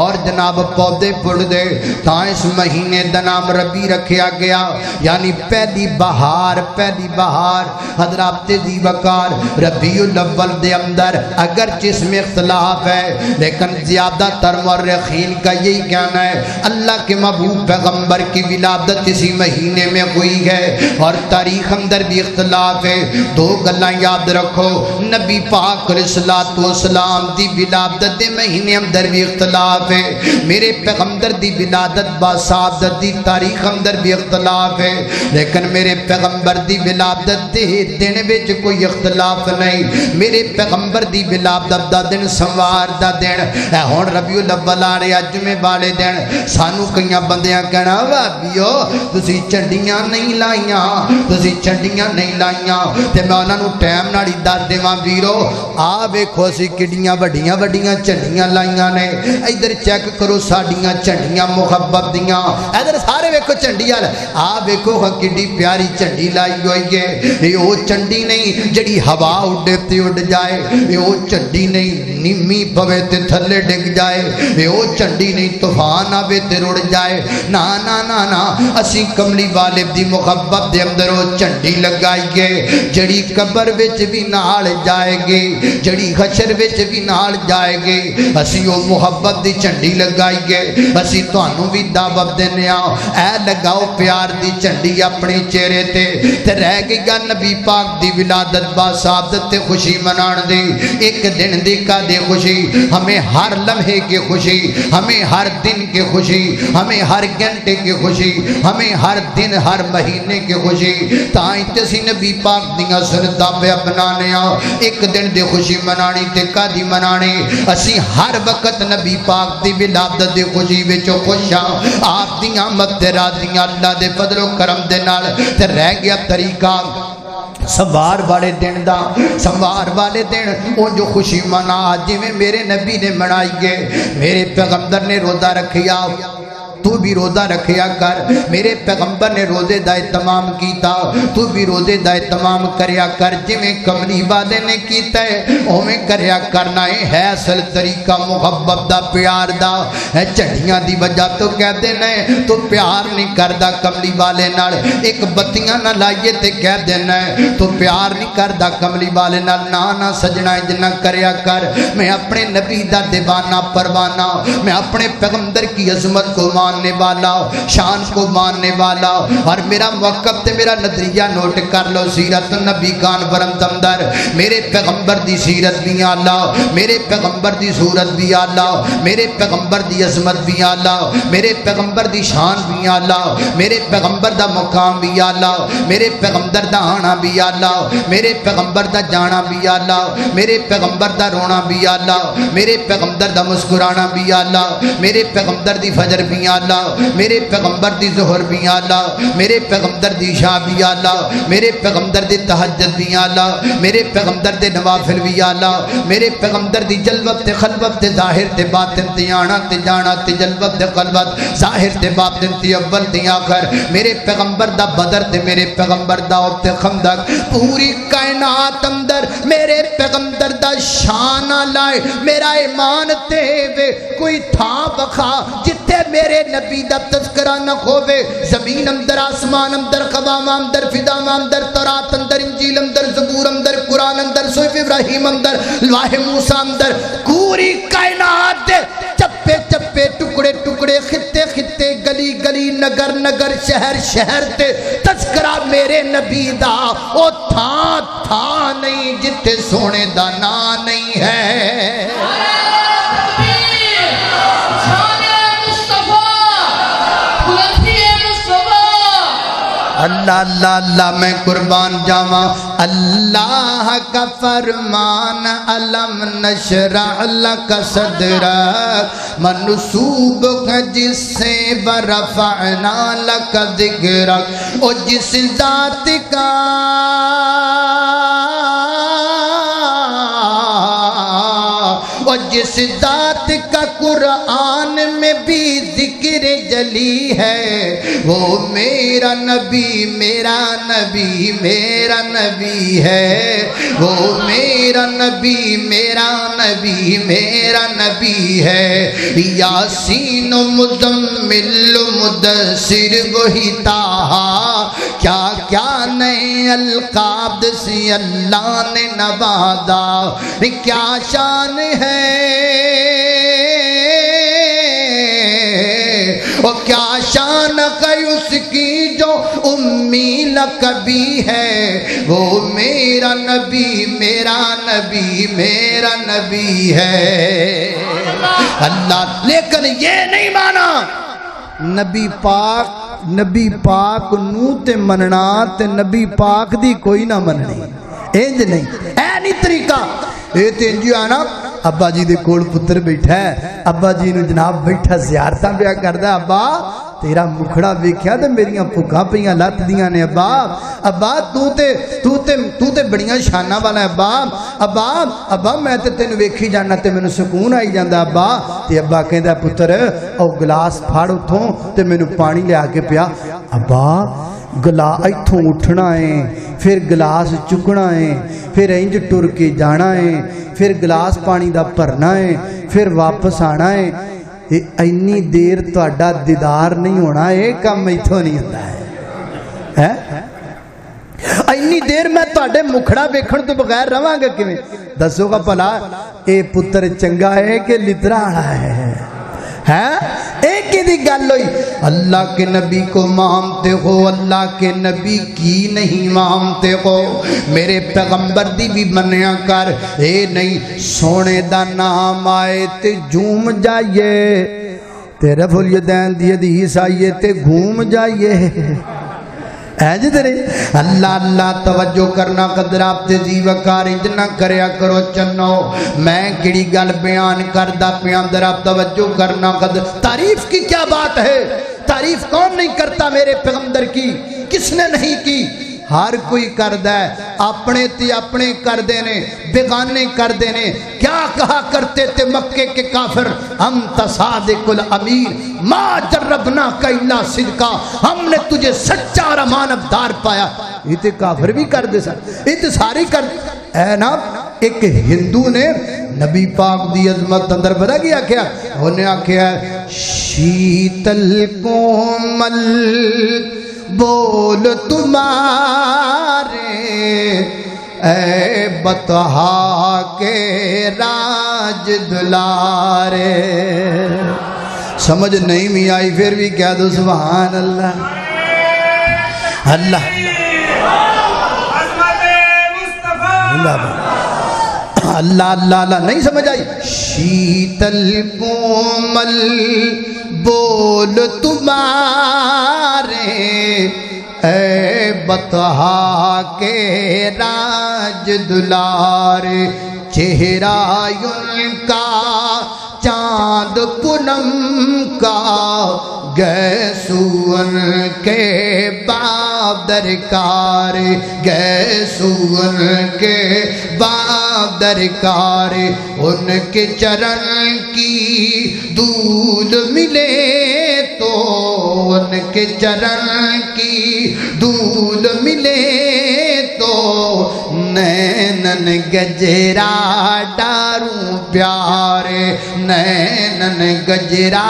اور جناب پودے پھٹ دے تاں اس مہینے دا نام ربیع رکھیا گیا یعنی پہلی بہار. پہلی بہار. حضرات دی وقار ربیع الاول دے اندر اگر جس میں اختلاف ہے لیکن زیادہ تر مورخین کا یہی کہنا ہے اللہ کے محبوب پیغمبر کی ولادت اسی مہینے میں ہوئی ہے. اور تاریخ اندر بھی اختلاف ہے. 2 گلاں یاد رکھو نبی پاک علیہ السلام دی ولادت دے مہینے اندر بھی اختلاف ہے. میرے پیغمبر دی ولادت باصادت دی تاریخ اندر بھی اختلاف ہے لیکن میرے پیغمبر دی ولادت دے دن وچ کوئی اختلاف نہیں. میرے پیغمبر دی ولادت دا دن سمجھ سوار دا دن اے ہن ربیع الاول آ رہا جمعے والے دن سانو کئی بندیاں کہنا بھابیو تسی چنڈیاں نہیں لائیاں تسی چنڈیاں نہیں لائیاں تے میں انہاں نو ٹائم نال ہی دس دیواں ویرو آ ویکھو اسی کڈیاں وڈیاں وڈیاں چنڈیاں لائیاں نے ادھر چیک کرو ساڈیاں چنڈیاں محبت دیاں ادھر سارے ویکھو چنڈی وال آ ویکھو کڈی پیاری چنڈی لائی ہوئی ہے یہ او چنڈی نہیں جڑی ہوا اڈے تے اڈ جائے یہ او چنڈی نہیں نیمی پوے تے تھلے ڈگ جائے یہ او چنڈی نہیں طوفان آوے تے رڑ جائے نا نا نا نا اسی کملی والے دی محبت دے اندر او چنڈی لگائی گے جڑی قبر وچ بھی نال جائے گی جڑی حشر وچ بھی نال جائے گی اسی او محبت دی چنڈی لگائی گے اسی تانوں بھی دعوت دینے آ اے لگاؤ پیار دی چنڈی اپنے چہرے تے رہ گئی گا نبی پاک دی ولادت با سعادت تے خوشی منان دی ایک دن دی کا دے خوشی ہمیں ہر لمحے کی خوشی ہمیں ہر دن کی خوشی ہمیں ہر گھنٹے کی خوشی ہمیں ہر دن ہر مہینے کی خوشی تائیں تسی نبی پاک دیاں سنتاں پہ اپنانے آ ایک دن دی خوشی منانی تے کا دی منانی اسی ہر وقت نبی پاک دی ولادت دی خوشی وچ خوش ہاں آپ دیاں مت راضیاں اللہ دے فضل و کرم دے نال تے رہ گیا طریقہ سوار والے دن دا سوار والے دن وہ جو خوشی منا جی میں میرے نبی نے منائی گے میرے پیغمبر نے روزہ رکھیا تو بھی روزہ رکھیا کر میرے پیغمبر نے روزے دا اہتمام کیتا تو بھی روزے دا اہتمام کریا کر جی میں کملی والے نے کیتا ہے اویں کریا کرنا ہے اصل طریقہ محبت دا پیار دا چڑھیاں دی وجہ تو کہہ دینا ہے تو پیار نہیں کردا کملی والے نال ایک بتیاں نہ لائیے تے کہہ دینا ہے تو پیار نہیں کردا کملی والے نال نا سجنا جنہ کریا کر میں اپنے نبی دا دیوانہ پروانہ میں اپنے پیغمبر کی عظمت کو ماننے والا شان کو ماننے والا اور میرا موقف تے میرا نظریہ نوٹ کر لو سیرت نبی کان برمت اندر میرے پیغمبر دی سیرت بھی اللہ میرے پیغمبر دی صورت بھی اللہ میرے پیغمبر دی عظمت بھی اللہ میرے پیغمبر دی شان بھی اللہ میرے پیغمبر دا مقام بھی اللہ میرے پیغمبر دا آنا بھی اللہ میرے پیغمبر دا جانا بھی اللہ میرے پیغمبر دا رونا بھی اللہ میرے پیغمبر دا مسکرانا بھی اللہ میرے پیغمبر دی فجر بھی اللہ میرے پیغمبر دی ظہر بھی اللہ میرے پیغمبر دی عشاء بھی اللہ میرے پیغمبر دی تہجد بھی اللہ میرے پیغمبر دے نوافل بھی اللہ میرے پیغمبر دی جلوت تے خلوت تے ظاہر تے باطن تے آنا تے جانا تے جلوت تے خلوت ظاہر تے باطن تے اول تے آخر میرے پیغمبر دا بدر تے میرے پیغمبر دا عہد تے خندق پوری کائنات اندر میرے پیغمبر دا شان لائے میرا ایمان تے وے کوئی تھا بخا جتے میرے نبی دا تذکرہ نہ کھوے زمین اندر آسمان اندر قوام اندر فدام اندر تورات اندر انجیل اندر زبور اندر قرآن اندر صحف ابراہیم اندر لوح موسیٰ اندر پوری کائنات دے چپے چپے ٹکڑے ٹکڑے خطے خطے گلی گلی نگر نگر شہر شہر تے تذکرہ میرے نبی دا او تھا نہیں جتے سونے دا نا نہیں ہے اللہ اللہ اللہ میں قربان جاواں اللہ کا فرمان علم نشرح لک صدرک منصوب ہے جس سے ورفعنا لک ذکرک او جس ذات کا اور جس ذات کا قرآن میں بھی ذکر جلی ہے وہ میرا نبی میرا نبی میرا نبی ہے وہ میرا نبی میرا نبی میرا نبی ہے یاسین و مزمل و مدثر وہی طٰہٰ کیا کیا نئے القاب سے اللہ نے نوازا کیا شان ہے اور کیا شان ہے اس کی جو امی لقبی ہے وہ میرا نبی میرا نبی میرا نبی ہے اللہ لیکن یہ نہیں مانا نبی پاک نو تے مننا تے نبی پاک دی کوئی نہ مننی انج نہیں اے نہیں طریقہ اے تے انج آنا ابا جی دے کول پتر بیٹھا ہے، ابا جی نو جناب بیٹھا زیارتاں پیا کردا، ابا تیرا مکھڑا ویکھیا تے میریاں بھکاں پیاں لت دیاں نے، ابا ابا تو تے بڑیاں شاناں والا ابا ابا ابا میں تے تینوں ویکھی جانا تے مینوں سکون آئی جاندا ابا۔ تے ابا کہندا پتر او گلاس پھڑ اتھوں تے مینوں پانی لیا کے پیا۔ ابا گلا ایتھوں اٹھنا ہے، پھر گلاس چکنا ہے، پھر انج ٹر کے جانا ہے، پھر گلاس پانی دا بھرنا ہے، پھر واپس آنا ہے۔ اینی دیر تہاڈا دیدار نہیں ہونا، اے کم ایتھوں نہیں ہوندا ہے۔ اینی دیر میں تہاڈے مکھڑا ویکھن تو بغیر رواں گا کیویں؟ دسو گا بھلا اے پتر چنگا ہے کہ لترا والا ہے؟ ایک ہی دی گل ہوئی، اللہ کے نبی کو مانتے ہو، اللہ کے نبی کی نہیں مانتے ہو، میرے پیغمبر دی بھی منیا کر، اے نہیں سونے دا نام آئے تے جھوم جائیے، تے رفع الیدین دی حدیث آئیے تے گھوم جائیے، جی تیرے اللہ اللہ توجہ کرنا قدر آپ تے جی وقار انج نہ کریا کرو چنو، میں کیڑی گل بیان کردہ پیاں در آپ توجہ کرنا قدر۔ تعریف کی کیا بات ہے؟ تعریف کون نہیں کرتا میرے پیغمبر کی؟ کس نے نہیں کی؟ ہر کوئی کردہ ہے، اپنے تے اپنے کر دینے، بیگانے کر دینے۔ کیا کہا کرتے تھے مکے کے کافر؟ ہم تصادق الامیر ما جربنا کا الا صدقہ، ہم نے تجھے سچا اور امانتدار پایا۔ یہ تے کافر بھی کر دے سکتے، یہ تے ساری کر دے۔ اے نا ایک ہندو نے نبی پاک دی عظمت اندر بڑا کیا کیا انہیں آکھیا ہے شیتل کومل بول تمہارے اے بطحا کے راج دلارے۔ سمجھ نہیں بھی آئی پھر بھی کہہ دو سبحان اللہ اللہ اللہ اللہ اللہ۔ نہیں سمجھ آئی؟ شیتل کومل بول تمہارے اے بطحا کے راج دلارے، چہرہ ان کا چاند پونم کا، گیسون کے باب درکار، گیسون کے باب درکار، ان کے چرن کی دودھ ملے تو، ان کے چرن کی دودھ ملے تو، نینن گجرا ڈاروں پیارے، نینن گجرا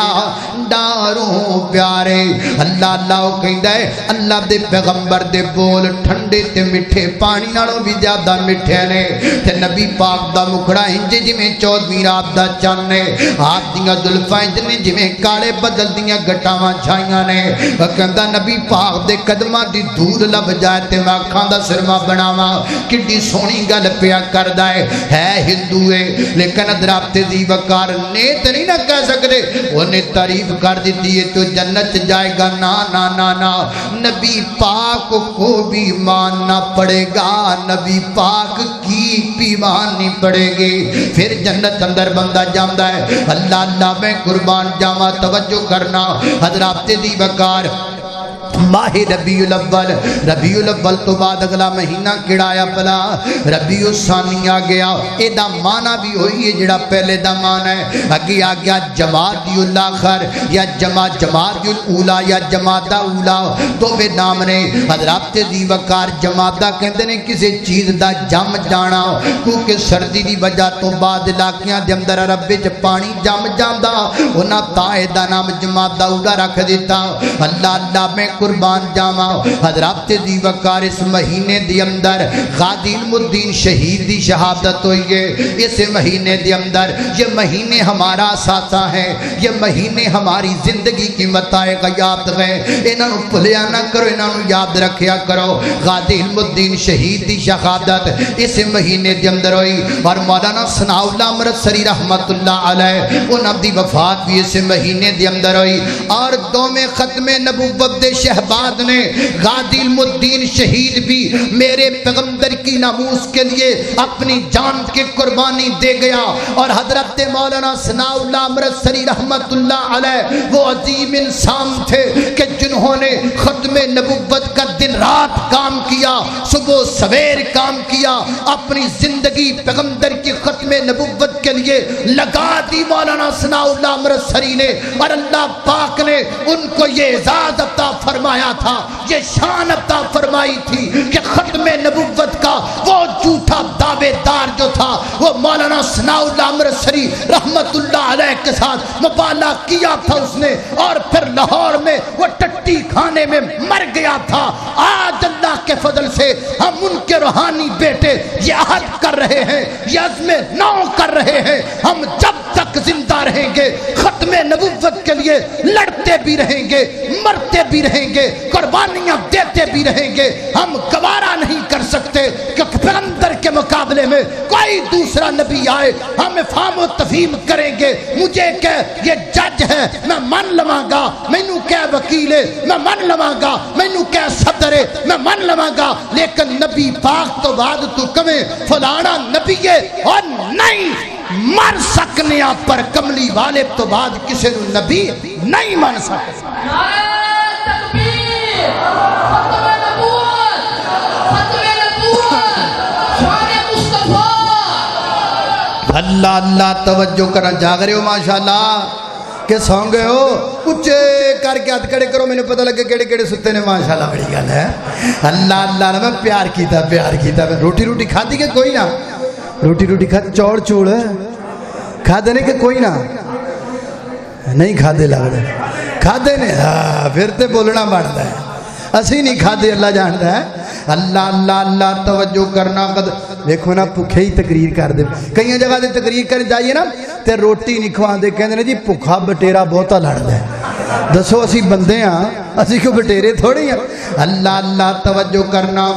ڈاروں پیارے۔ اللہ اللہ کہندا ہے اللہ دے پیغمبر دے بول ٹھنڈے تے میٹھے پانی نالوں بھی زیادہ میٹھے نے، تے نبی پاک دا مکھڑا انج جویں 14ویں رات دا چن ہے، آپ دیاں زلفاں انج نے جویں کالے بدل دیاں گٹاواں چھائیاں نے۔ کہندا نبی پاک دے قدماں دی دھول لب جائے تے میں اکھاں دا سرما بناواں۔ کڈی سونی گل پیا کردا ہے ہندو ہے لیکن حضرات دی وقار نیت نہیں نہ کہہ سکتے، انہیں تعریف کر دیتی ہے تو جنت جائے گا۔ نا نا نا نا، نبی پاک کو بھی ماننا پڑے گا، نبی پاک کی بھی ماننی پڑے گی، پھر جنت اندر بندہ جاندہ ہے۔ اللہ اللہ میں قربان جاواں، توجہ کرنا حضرات دی وقار۔ ماہ ربیع الاول، ربیع الاول تو بعد اگلا مہینہ کڑایا پلا ربیع الثانی آ گیا۔ اے دا معنی بھی ہوئی ہے جڑا پہلے دا معنی ہے، اگے آ گیا جمادی الاخر یا جمادی الاولا یا جمادہ اولا، تو بے نام نے حضرات دی وقار۔ جمادہ کہندے نے کسی چیز دا جم جانا، کیونکہ سردی دی وجہ تو بعد علاقیاں دے اندر عرب وچ پانی جم جاندا، انہاں تائے دا نام جمادہ اولا رکھ دیتا۔ اللہ اللہ میں قربان جاواں حضرات دی وقار اس مہینے دی اندر غازی علم الدین شہید دی شہادت ہوئی ہے۔ اس مہینے دی اندر یہ مہینے ہمارا اثاثہ ہے، یہ مہینے ہماری زندگی کی متاع غیات ہے، انہاں نو بھولیا نہ کرو، انہاں نو یاد رکھیا کرو۔ غازی علم الدین شہید دی شہادت اس مہینے دی اندر ہوئی، اور مولانا ثناء اللہ امرتسری رحمت اللہ علیہ انہاں دی وفات بھی اس مہینے دی اندر ہوئی، اور دوویں ختم نبوت دے شہر شہباز نے غازی المدین شہید بھی میرے پیغمبر کی ناموس کے لیے اپنی جان کی قربانی دے گیا. اور حضرت مولانا ثناء اللہ امرتسری رحمت اللہ علیہ وہ عظیم انسان تھے کہ جنہوں نے ختم نبوت کا دن رات کام کیا, صبح سویر کام کیا, اپنی زندگی پیغمبر کی ختم نبوت کے لیے لگا دی مولانا ثناء اللہ امرتسری نے. اور اللہ پاک نے ان کو یہ اعزاز عطا فرمایا تھا, یہ شان عطا فرمائی تھی کہ ختم نبوت کا وہ جھوٹا دعوے دار جو تھا وہ مولانا ثناء اللہ امرتسری رحمت اللہ علیہ کے ساتھ مبالغہ کیا تھا اس نے, اور پھر لاہور میں وہ ٹٹی کھانے میں مر گیا تھا. آج اللہ کے فضل سے ہم ان کے روحانی بیٹے یہ عہد کر رہے ہیں, یہ عزم نو کر رہے ہیں, ہم جب تک زندہ رہیں گے ختم نبوت کے لیے لڑتے بھی رہیں گے, مرتے بھی رہیں گے, قربانیاں دیتے بھی رہیں گے. ہم گوارا نہیں کر سکتے کہ پیغمبر کے مقابلے میں کوئی دوسرا نبی آئے, ہم افہام و تفہیم کریں گے. مجھے کہ یہ جج ہے میں مان لواں گا, مینوں کہ وکیل ہے میں مان لواں گا, مینوں کہ صدر ہے میں مان لواں گا, لیکن نبی پاک تو بعد تو کمیں فلانا نبی ہے اور نہیں مر سکنے آپ پر کملی والے تو بعد کسی نبی نہیں مان سکتے. اللہ اللہ توجہ کرنا, جاگ رہے ہو ماشاءاللہ کہ سو گئے ہو, اچھے کر کے ہاتھ کھڑے کرو, مجھے پتہ لگے کیڑے کیڑے ستے نے. ماشاءاللہ بڑی گل ہے. اللہ اللہ میں پیار کیتا روٹی روٹی کھادی کہ کوئی نہ, روٹی کھا چوڑ چوڑ کھا دینے کہ کوئی نہ نہیں کھا دے لگ رہے کھا دینے. پھر تے بولنا بڑھتا ہے, اسی نہیں کھا دے, اللہ جانتا ہے. اللہ اللہ اللہ توجہ کرنا. دیکھو نا بھوکے ہی تقریر کر دے, کئی جگہ دے تقریر کر جائیے نا تے روٹی نہیں کھوا دے, کہندے نے جی بھوکا بٹیرا بہتا لڑدا ہے. دسو اسی بندے ہاں, اسی کو بٹیرے تھوڑی ہیں. اللہ اللہ توجہ کرنا.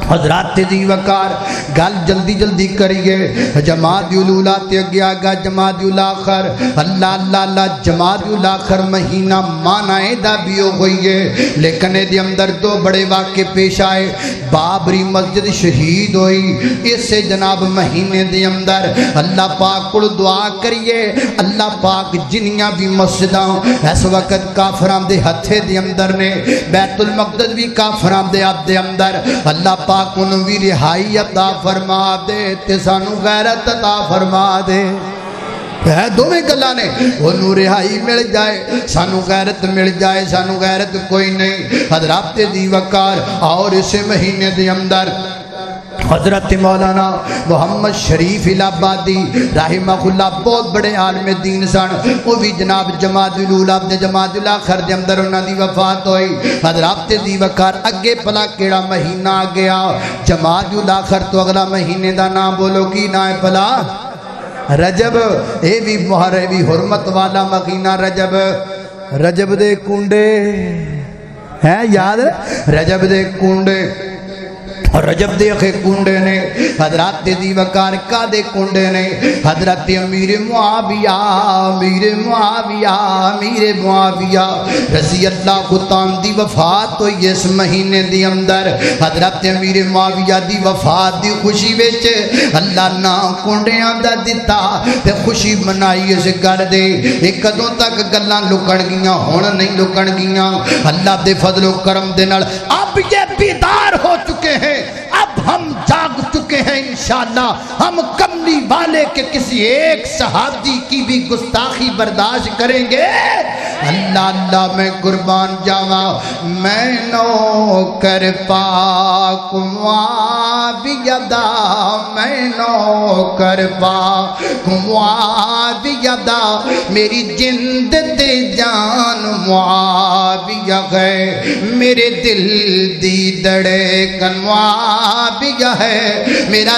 حضرات دی وقار گل جلدی جلدی کریے. جمادی الاولیٰ تے اگیا گا جمادی الاخر. اللہ اللہ اللہ جمادی الاخر مہینہ معنی دا بھی ہوئی ہے, لیکن دے اندر دو بڑے واقع پیش آئے. بابری مسجد شہید ہوئی اسے جناب مہینے دے اندر. اللہ پاک کو دعا کریے, اللہ پاک جنیاں بھی مسجداں اس وقت کافران دے ہتھے دے اندر نے, بیت المقدس بھی کافران دے ہاتھ دے اندر. اللہ پاک انہوں بھی رہائی عطا فرما دے تے سانو غیرت عطا فرما دے. دو میں گلہ نے انہوں رہائی مل جائے, سانو غیرت مل جائے. سانو غیرت کوئی نہیں. حضرات دی وقار اور اسے مہینے دے اندر حضرت مولانا محمد شریف الہبادی رحمہ اللہ بہت بڑے عالم دین سن, وہ بھی جناب جمادی الاولیٰ نے جمادی الاخر دے اندر انہاں دی وفات ہوئی. حضرات دی وقار اگے پلا کیڑا مہینہ آ گیا جمادی الاخر تو اگلا مہینے دا نام بولو کی نام ہے پلا رجب. اے بھی محرم بھی حرمت والا مہینہ رجب. رجب دے کنڈے ہیں یاد, رجب دے کنڈے اور رجب دے اخے کنڈے نے. حضرات دی وقار کا دے کنڈے نے. حضرت امیر معاویہ رضی اللہ تعالیٰ دی وفات ہوئی اس مہینے دی اندر. حضرت امیر معاویہ دی وفات دی خوشی وچ اللہ نا کنڈیاں دا دیتا تے خوشی منائی اس گل دے. ایک کدوں تک گلاں لکن گیاں, ہن نہیں لکن گیاں. اللہ دے فضل و کرم دے نال اب یہ بیدار ہو چکے ہیں, اب ہم جاگ چکے ہیں. انشاءاللہ ہم کملی والے کے کسی ایک صحابی کی بھی گستاخی برداشت کریں گے. اللہ اللہ میں قربان جاواں, میں نوکر پاک معاویہ دا, میں نوکر پاک معاویہ دا, میری جند تے جان معاویہ ہے, میرے دل دی دڑکن معاویہ ہے, میرا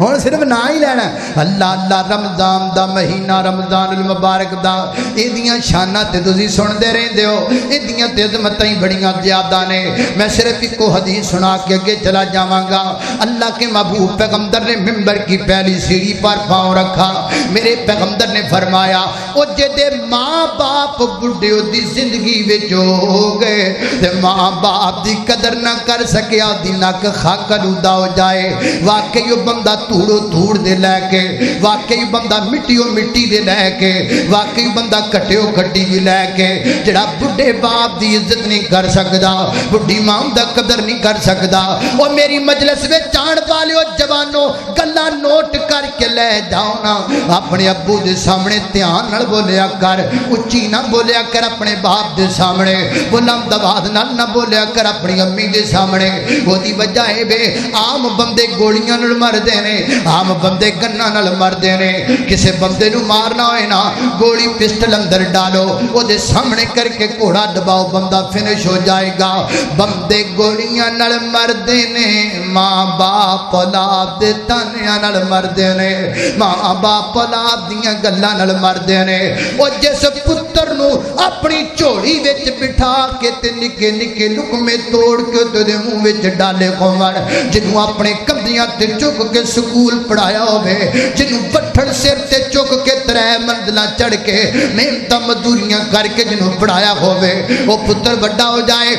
ہن صرف نا ہی لینا اللہ اللہ رمضان دا مہینہ رمضان المبارک دا ایدیاں شاناں تے تسی سندے رہندے ہو ایدیاں تے عظمتاں ہی بڑیاں زیادہ نے میں صرف ایک حدیث سنا کے آگے چلا جاواں گا اللہ کے محبوب پیغمبر نے منبر کی پہلی سیڑھی پر پاؤں رکھا میرے پیغمبر نے فرمایا او جدے ماں باپ بڈھے دی زندگی وچ ہو گئے تے ماں باپ دی قدر نہ کر سکیا دی نک خاک آلودہ ہو جائے واقعی بندہ توڑو توڑ دے لے کے واقعی بندہ مٹیو مٹی دے لے کے واقعی بندہ کٹیو کٹی بھی لے کے جڑا بڈھے باپ دی عزت نہیں کر سکدا بڈھی ماں دا قدر نہیں کر سکدا او میری مجلس میں چاند والے جوانوں گلا نوٹ کر کے لے جاؤ نا اپنے ابو دے سامنے دھیان نال بولیا کر اچھی نہ بولیا کر اپنے باپ دے سامنے بلند آواز نال نہ بولیا کر اپنی امی دے سامنے وہ دی وجہ ہے بے عام بندے گولیاں نال مردے نے عام بندے گنا نال مردے نے کسے بندے نو مارنا ہوئے نا گولی پسٹل اندر ڈالو وہ دے سامنے کر کے کوڑا دباؤ بندہ فنش ہو جائے گا بندے گولیاں نال مردے نے ماں باپ اولاد دے تانیاں نال مردے نے ماں باپ اولاد دیاں گلاں نال مردے نے او جس پتر نو اپنی جھولی وچ بٹھا کے تے نکے نکے لقمے توڑ کے تے منہ وچ ڈالے قمر جنوں اپنے کندھیاں تے چک کے سکول پڑھایا ہوے جنوں بٹھڑ سر تے چک کے 3 منزلاں چڑھ کے محنت مزدوریاں کر کے جنوں پڑھایا ہوے او پتر بڑا ہو جائے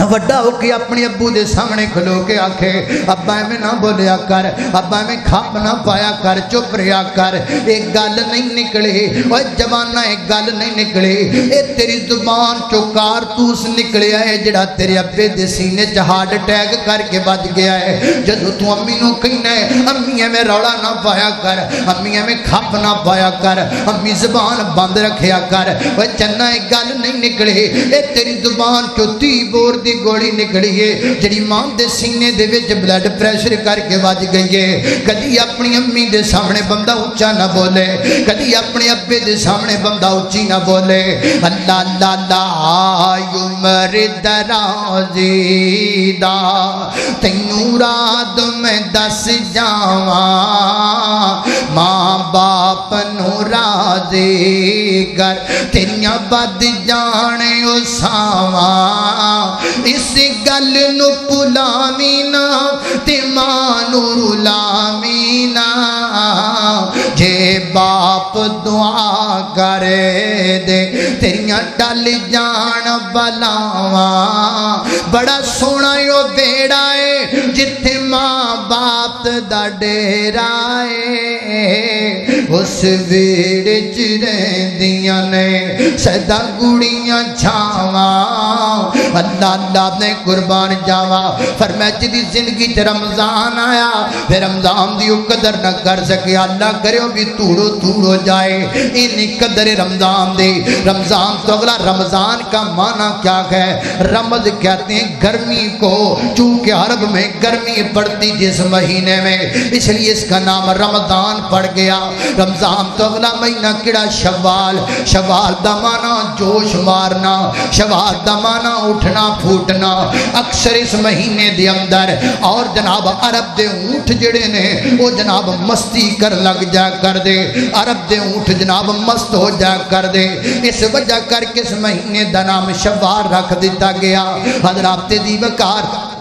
وڈا ہو کے اپنی ابو دے سامنے کھلو کے آکھے ابا میں نہ بولیا کر ابا میں کھاپ نہ پایا کر چپ رہیا کر ایک گل نہیں نکلی اوے جوانہ ایک گل نہیں نکلی اے تیری زبان چو کارتوس نکلیا ہے جڑا تیرے ابے دے سینے چ ہارٹ اٹیک کر کے بج گیا ہے جدوں تو امی نو کہنا ہے امی میں رولا نہ پایا کر امی میں کھاپ نہ پایا کر امی زبان بند رکھیا کر اوے چنا ایک گل نہیں نکلی اے تیری زبان چو 30 بور دی گولی نکلی ہے جڑی ماں دے سینے دے وچ بلڈ پریشر کر کے وج گئی ہے کدی اپنی امی دے سامنے بندہ اونچا نہ بولے کدی اپنے ابے دے سامنے بندہ اونچی نہ بولے اللہ اللہ اللہ عمر درازی دا تینوں رات میں دس جاواں ماں باپ نو راضی کر تیریاں بد جانے او ساواں اس گل نو پلامینا تے ماں نو رلامینا جے باپ دعا کرے دے تیریاں ٹل جان بلاواں بڑا سونا یو بیڑا ہے جتھے ماں باپ دا ڈیرا ہے اس ویڑے چ رہندیاں نے سدا گڑیاں چھاواں اللہ اللہ نے قربان جاوا فرمایا جدی زندگی چ رمضان آیا پھر رمضان دی قدر نہ کر سکے اللہ کرے بھی توڑو توڑو جائے ان قدر رمضان دی رمضان تو اگلا رمضان کا معنی کیا ہے رمض کہتے ہیں گرمی کو چونکہ عرب میں گرمی پڑتی جس مہینے میں اس لیے اس کا نام رمضان پڑ گیا رمضان تو اگلا مہینہ کیڑا شوال شوال دا معنی جوش مارنا شوال دا معنی اٹھنا پھوٹنا اکثر اس مہینے دے اندر اور جناب عرب دے اونٹ جڑے نے وہ جناب مستی کر لگ جا کر دے عرب دے اونٹ جناب مست ہو جا کر دے اس وجہ کر کے اس مہینے دا نام شوال رکھ دیتا گیا حضرات دی وقار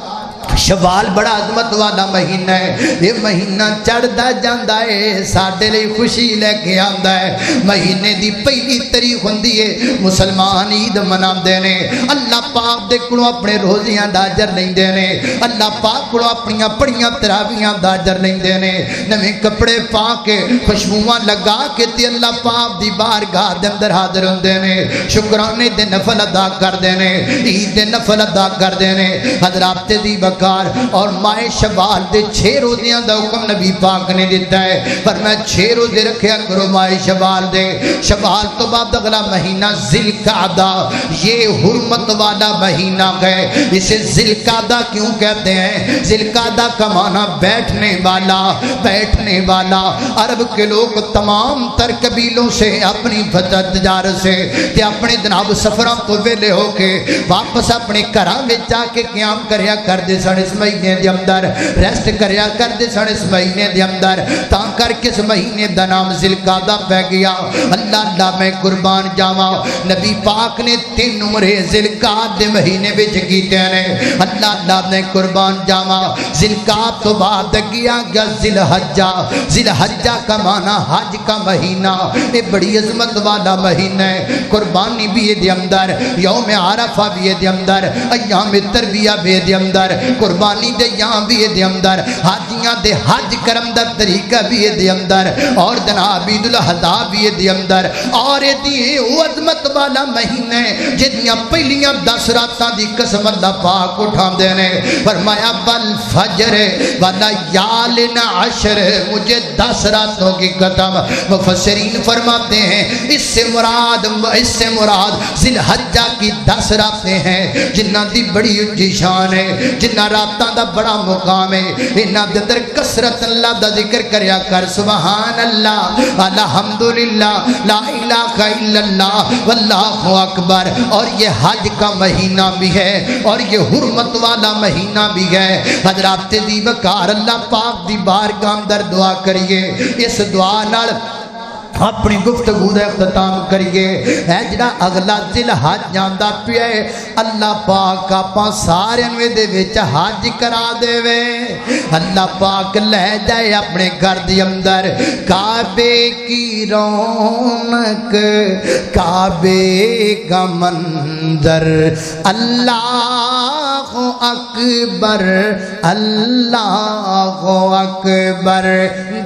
شوال بڑا عظمت والا مہینہ ہے یہ مہینہ چڑھدا جاندا ہے ساڈے لئی خوشی لے کے آندا ہے مہینے دی پہلی تاریخ ہوندی ہے مسلمان عید مناندے نے اللہ پاک دے کولوں اپنے روزیاں دا اجر لیندے نے اللہ پاک کولوں اپنیاں پڑھیاں تراویحاں دا اجر لیندے نے نویں کپڑے پا کے خوشبوواں لگا کے تے اللہ پاک دی بارگاہ دے اندر حاضر ہوندے نے شکرانے دے نفل ادا کردے نے عید دے نفل ادا کردے نے حضرات دی اور ماہ شوال دے 6 روزیاں دا حکم نبی پاک نے دیتا ہے پر میں 6 روزے رکھیا کرو ماہ شوال دے شوال تو بعد اگلا مہینہ ذی ذوالقعدہ، یہ حرمت والا مہینہ ہے۔ اسے ذوالقعدہ کیوں کہتے ہیں؟ ذوالقعدہ کا معنی بیٹھنے والا، بیٹھنے والا۔ عرب کے لوگ تمام تر قبیلوں سے اپنی تجارت سے تے اپنے جناب سفراں تو ویلے ہو کے واپس اپنے گھراں وچ جا کے قیام کریا کردے سن اس مہینے دے اندر، ریسٹ کریا کردے سن اس مہینے دے اندر، تاں کر کے اس مہینے دا نام ذوالقعدہ پہ گیا۔ اللہ میں قربان جاواں، نبی پاک نے 3 عمرے ذوالقعدہ دے مہینے وچ کیتے نے۔ اللہ میں قربان جاواں، ذوالقعدہ تو بعد گیا ذوالحجہ۔ ذوالحجہ کا معنی حج کا مہینہ، یہ بڑی عظمت والا مہینہ ہے۔ قربانی بھی دے اندر، یوم عرفہ بھی دے اندر، ایام ترویہ بھی دے اندر، قربانی دے یہاں بھی دے اندر، حاجیاں دے حج کرم دا طریقہ بھی دے اندر، اور جناب عید الاضحیٰ بھی دے اندر۔ اور یہ عظمت والا مہینہ ہے جدیاں پہلیاں 10 راتاں دی قسم اللہ پاک اٹھاندے نے۔ فرمایا والفجر ولیالٍ عشر، مجھے 10 راتوں کی قسم۔ مفسرین فرماتے ہیں اس سے مراد ذوالحجہ کی 10 راتیں ہیں جنہ دی بڑی اونچی شان ہے، جنہ راتاں دا بڑا مقام ہے۔ انہاں دے اندر کثرت اللہ دا ذکر کریا کر، سبحان اللہ، الحمدللہ، لا الہ الا اللہ، واللہ اکبر۔ اور یہ حج کا مہینہ بھی ہے اور یہ حرمت والا مہینہ بھی ہے۔ حضرات دی وقار اللہ پاک دی بارگاہ اندر دعا کریے، اس دعا نال اپنی گفتگو دا اختتام کریے۔ اے جڑا اگلا ذوالحج آندا پیا ہے، اللہ پاک آپاں سارے نوں دے وچ حج کرا دے وے۔ اللہ پاک لے جائے اپنے گھر دے اندر، کعبے کی رونق، کعبے کا منظر، اللہ اکبر، اللہ اکبر،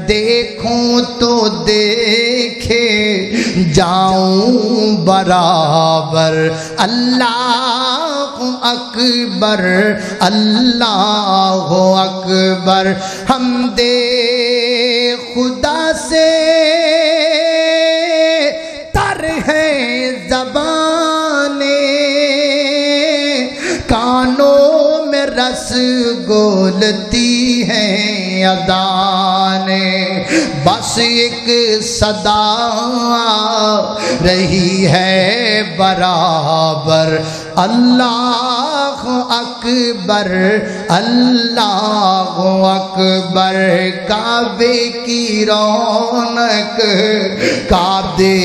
دیکھوں تو دیکھے جاؤں برابر، اللہ اکبر، اللہ اکبر، حمد خدا سے تر ہے زبانیں، کانوں میں رس گولتی ہیں اذانیں، بس ایک صدا رہی ہے برابر، اللہ اکبر، اللہ اکبر، کعبے کی رونق، کعبے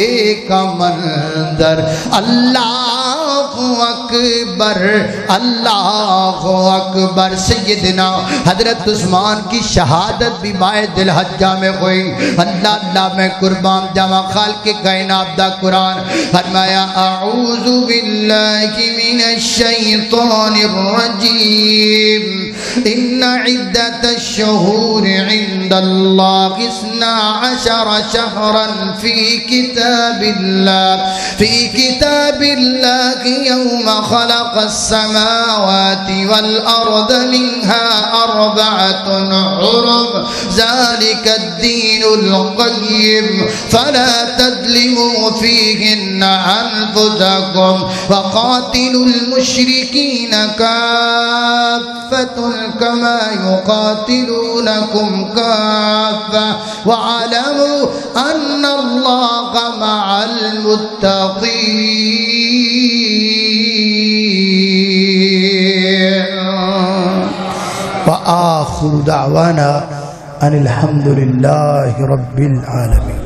کا منظر، اللہ اکبر، اللہ اکبر۔ سیدنا حضرت عثمان کی شہادت بھی ماہ ذوالحجہ میں ہوئی۔ اللہ میں قربان جاواں، خالق کائنات دا قرآن فرمایا اعوذ باللہ من الشیطان الرجیم، ان عدت الشہور عند اللہ 12 شہرا فی کتاب اللہ یوم خلق السماوات والارض منها 4 حرم ذلك الدین القیم فلا تظلموا فیہن انفسکم وقاتلوا المشرکین کافۃ کما یقاتلونکم کافۃ واعلموا ان اللہ مع المتقین۔ وآخر دعوانا ان الحمد للہ رب العالمین۔